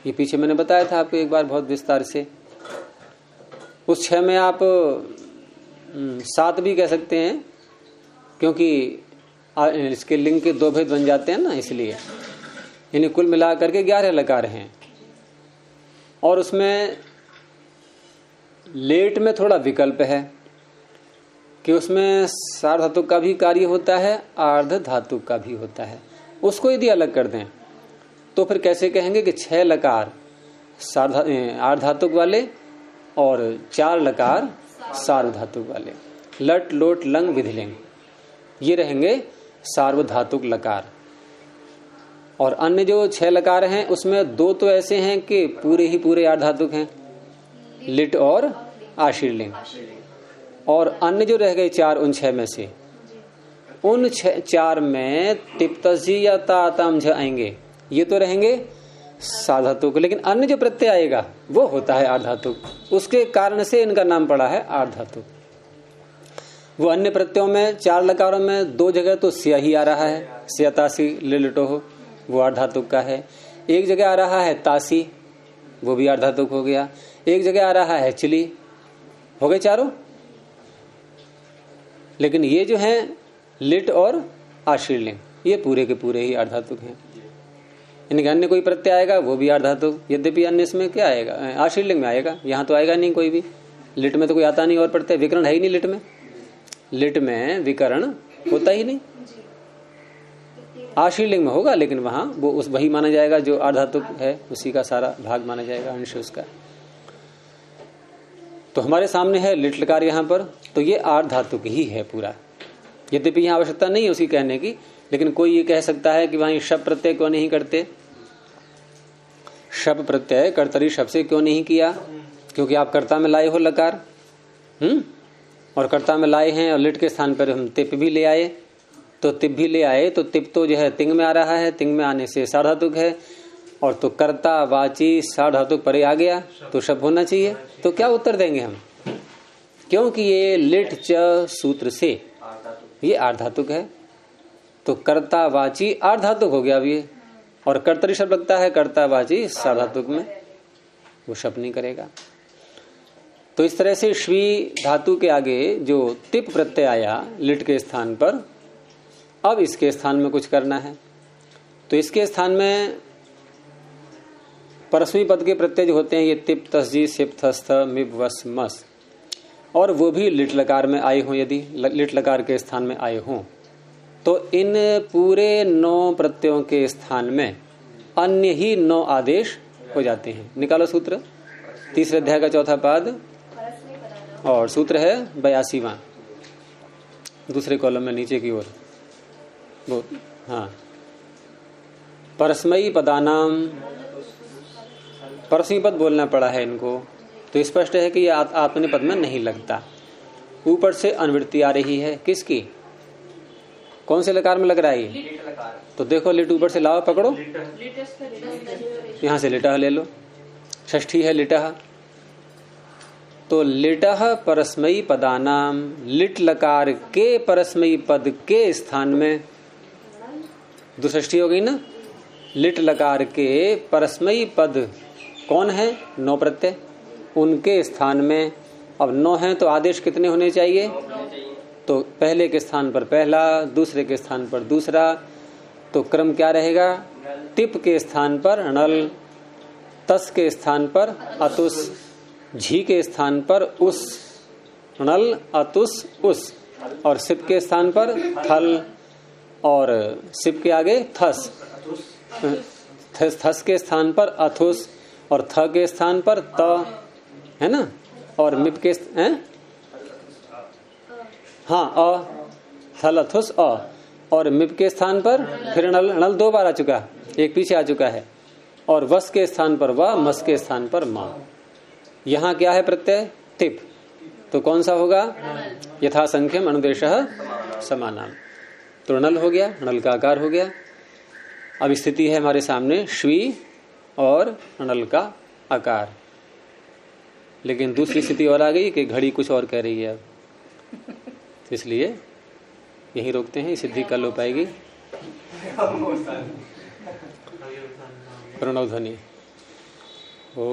ये पीछे मैंने बताया था आपको एक बार बहुत विस्तार से। उस 6 में आप 7 भी कह सकते हैं, क्योंकि इसके लिंग के 2 भेद बन जाते हैं ना, इसलिए इन्हें कुल मिला करके 11 लकार हैं। और उसमें लेट में थोड़ा विकल्प है कि उसमें सार्ध धातुक का भी कार्य होता है, आर्ध धातुक का भी होता है। उसको यदि अलग कर दें तो फिर कैसे कहेंगे कि 6 लकार आर्ध धातुक वाले और 4 लकार सार्व धातुक वाले। लट लोट लंग विधिलिंग ये रहेंगे सार्वधातुक लकार। और अन्य जो 6 लकार हैं उसमें 2 तो ऐसे हैं कि पूरे ही पूरे आर्ध धातुक हैं, लिट और आशीर्लिंग। और अन्य जो रह गए 4 उन 6 में से, उन 4 में तिप्तजी या ताताम झ आएंगे, ये तो रहेंगे साधातुक। लेकिन अन्य जो प्रत्यय आएगा वो होता है आर्धातुक। उसके कारण से इनका नाम पड़ा है आर्धातुक। वो अन्य प्रत्ययों में 4 लकारों में 2 जगह तो सिया ही आ रहा है, सियातासी लिलिटो, वो आर्धातुक का है। एक जगह आ रहा है तासी, वो भी आर्धातुक हो गया। एक जगह आ रहा है चिली, हो गए 4। लेकिन ये जो है लिट और आशीर्लिंग ये पूरे के पूरे ही आर्धातुक हैं। इनके अन्य कोई प्रत्यय आएगा वो भी आर्धातुक, यद्यपि अन्य इसमें क्या आएगा? आशीर्लिंग में आएगा, यहाँ तो आएगा नहीं कोई भी। लिट में तो कोई आता नहीं और प्रत्यय, विकरण है ही नहीं लिट में। लिट में विकरण होता ही नहीं। आशीर्लिंग में होगा, लेकिन वहां वो उस वही माना जाएगा जो आर्धातुक है, उसी का सारा भाग माना जाएगा, अंश उसका। तो हमारे सामने है लिट लकार यहाँ पर, तो ये आर्धातुक ही है पूरा। यद्यपि यहाँ आवश्यकता नहीं है उसकी कहने की, लेकिन कोई ये कह सकता है कि वहीं शब्द प्रत्यय क्यों नहीं करते? शब्द प्रत्यय कर्तरी शब्द से क्यों नहीं किया? क्योंकि आप कर्ता में लाए हो लकार, और कर्ता में लाए हैं और लिट के स्थान पर हम तिप भी ले आए। तो तिप भी ले आए तो तिप तो जो है तिंग में आ रहा है, तिंग में आने से सार्वधातुक है, और तो कर्ता वाची सार्वधातुक परे आ गया तो शब्द होना चाहिए। तो क्या उत्तर देंगे हम? क्योंकि ये लिट च सूत्र से ये आर्धातुक है, तो कर्ता वाची आर्धातुक हो गया अब ये। और कर्तरी शब्द लगता है कर्ता वाची सार्वधातुक में, वो शब्द नहीं करेगा। तो इस तरह से श्वी धातु के आगे जो तिप प्रत्यय आया लिट के स्थान पर, अब इसके स्थान में कुछ करना है। तो इसके स्थान में परस्मी पद के प्रत्यय जो होते हैं ये तिप तस्जी सिप थस्थ मिप वस मस, और वो भी लिट लकार में आए हों, यदि लिट लकार के स्थान में आए हों, तो इन पूरे 9 प्रत्ययों के स्थान में अन्य ही 9 आदेश हो जाते हैं। निकालो सूत्र, 3 अध्याय का 4था पाद, और सूत्र है 82वां, दूसरे कॉलम में नीचे की ओर। वो हाँ, परस्मयी पदानाम, परस्मी पद बोलना पड़ा है इनको, तो स्पष्ट है कि यह आत्मनेपद में नहीं लगता। ऊपर से अनुवृत्ति आ रही है किसकी, कौन से लकार में लग रहा है ये? लिट लकार। तो देखो लिट ऊपर से लाओ, पकड़ो, लेटेस्ट यहां से लिटह ले लो, षष्ठी है लिटह। तो लिटह परस्मयी पदानाम, लिट लकार के परस्मयी पद के स्थान में दुष्ठी हो गई ना। लिट लकार के परस्मयी पद कौन है? नौ प्रत्यय, उनके स्थान में अब नौ है तो आदेश कितने होने चाहिए? तो पहले के स्थान पर पहला, दूसरे के स्थान पर दूसरा, तो क्रम क्या रहेगा? टिप के स्थान पर नल, तस के स्थान पर अतुस, झी के स्थान पर उस, नल अतुस उस, और सिप के स्थान पर थल, और सिप के आगे थस, थस के स्थान पर अथुस, और थ के स्थान पर त, है ना, और मिप के हाँ अ, थल अथुस अ, और मिप के स्थान पर फिर नल, नल दो बार आ चुका, एक पीछे आ चुका है, और वस के स्थान पर व, मस के स्थान पर मा। यहाँ क्या है प्रत्यय? तिप, तो कौन सा होगा? यथा संख्यम अनुदेशः समानाम, तो नल हो गया, नल का आकार हो गया। अब स्थिति है हमारे सामने श्वी और नल का आकार, लेकिन दूसरी स्थिति और आ गई कि घड़ी कुछ और कह रही है। अब इसलिए यही रोकते हैं, सिद्धि कल हो पाएगी। प्रणव ध्वनि। ओ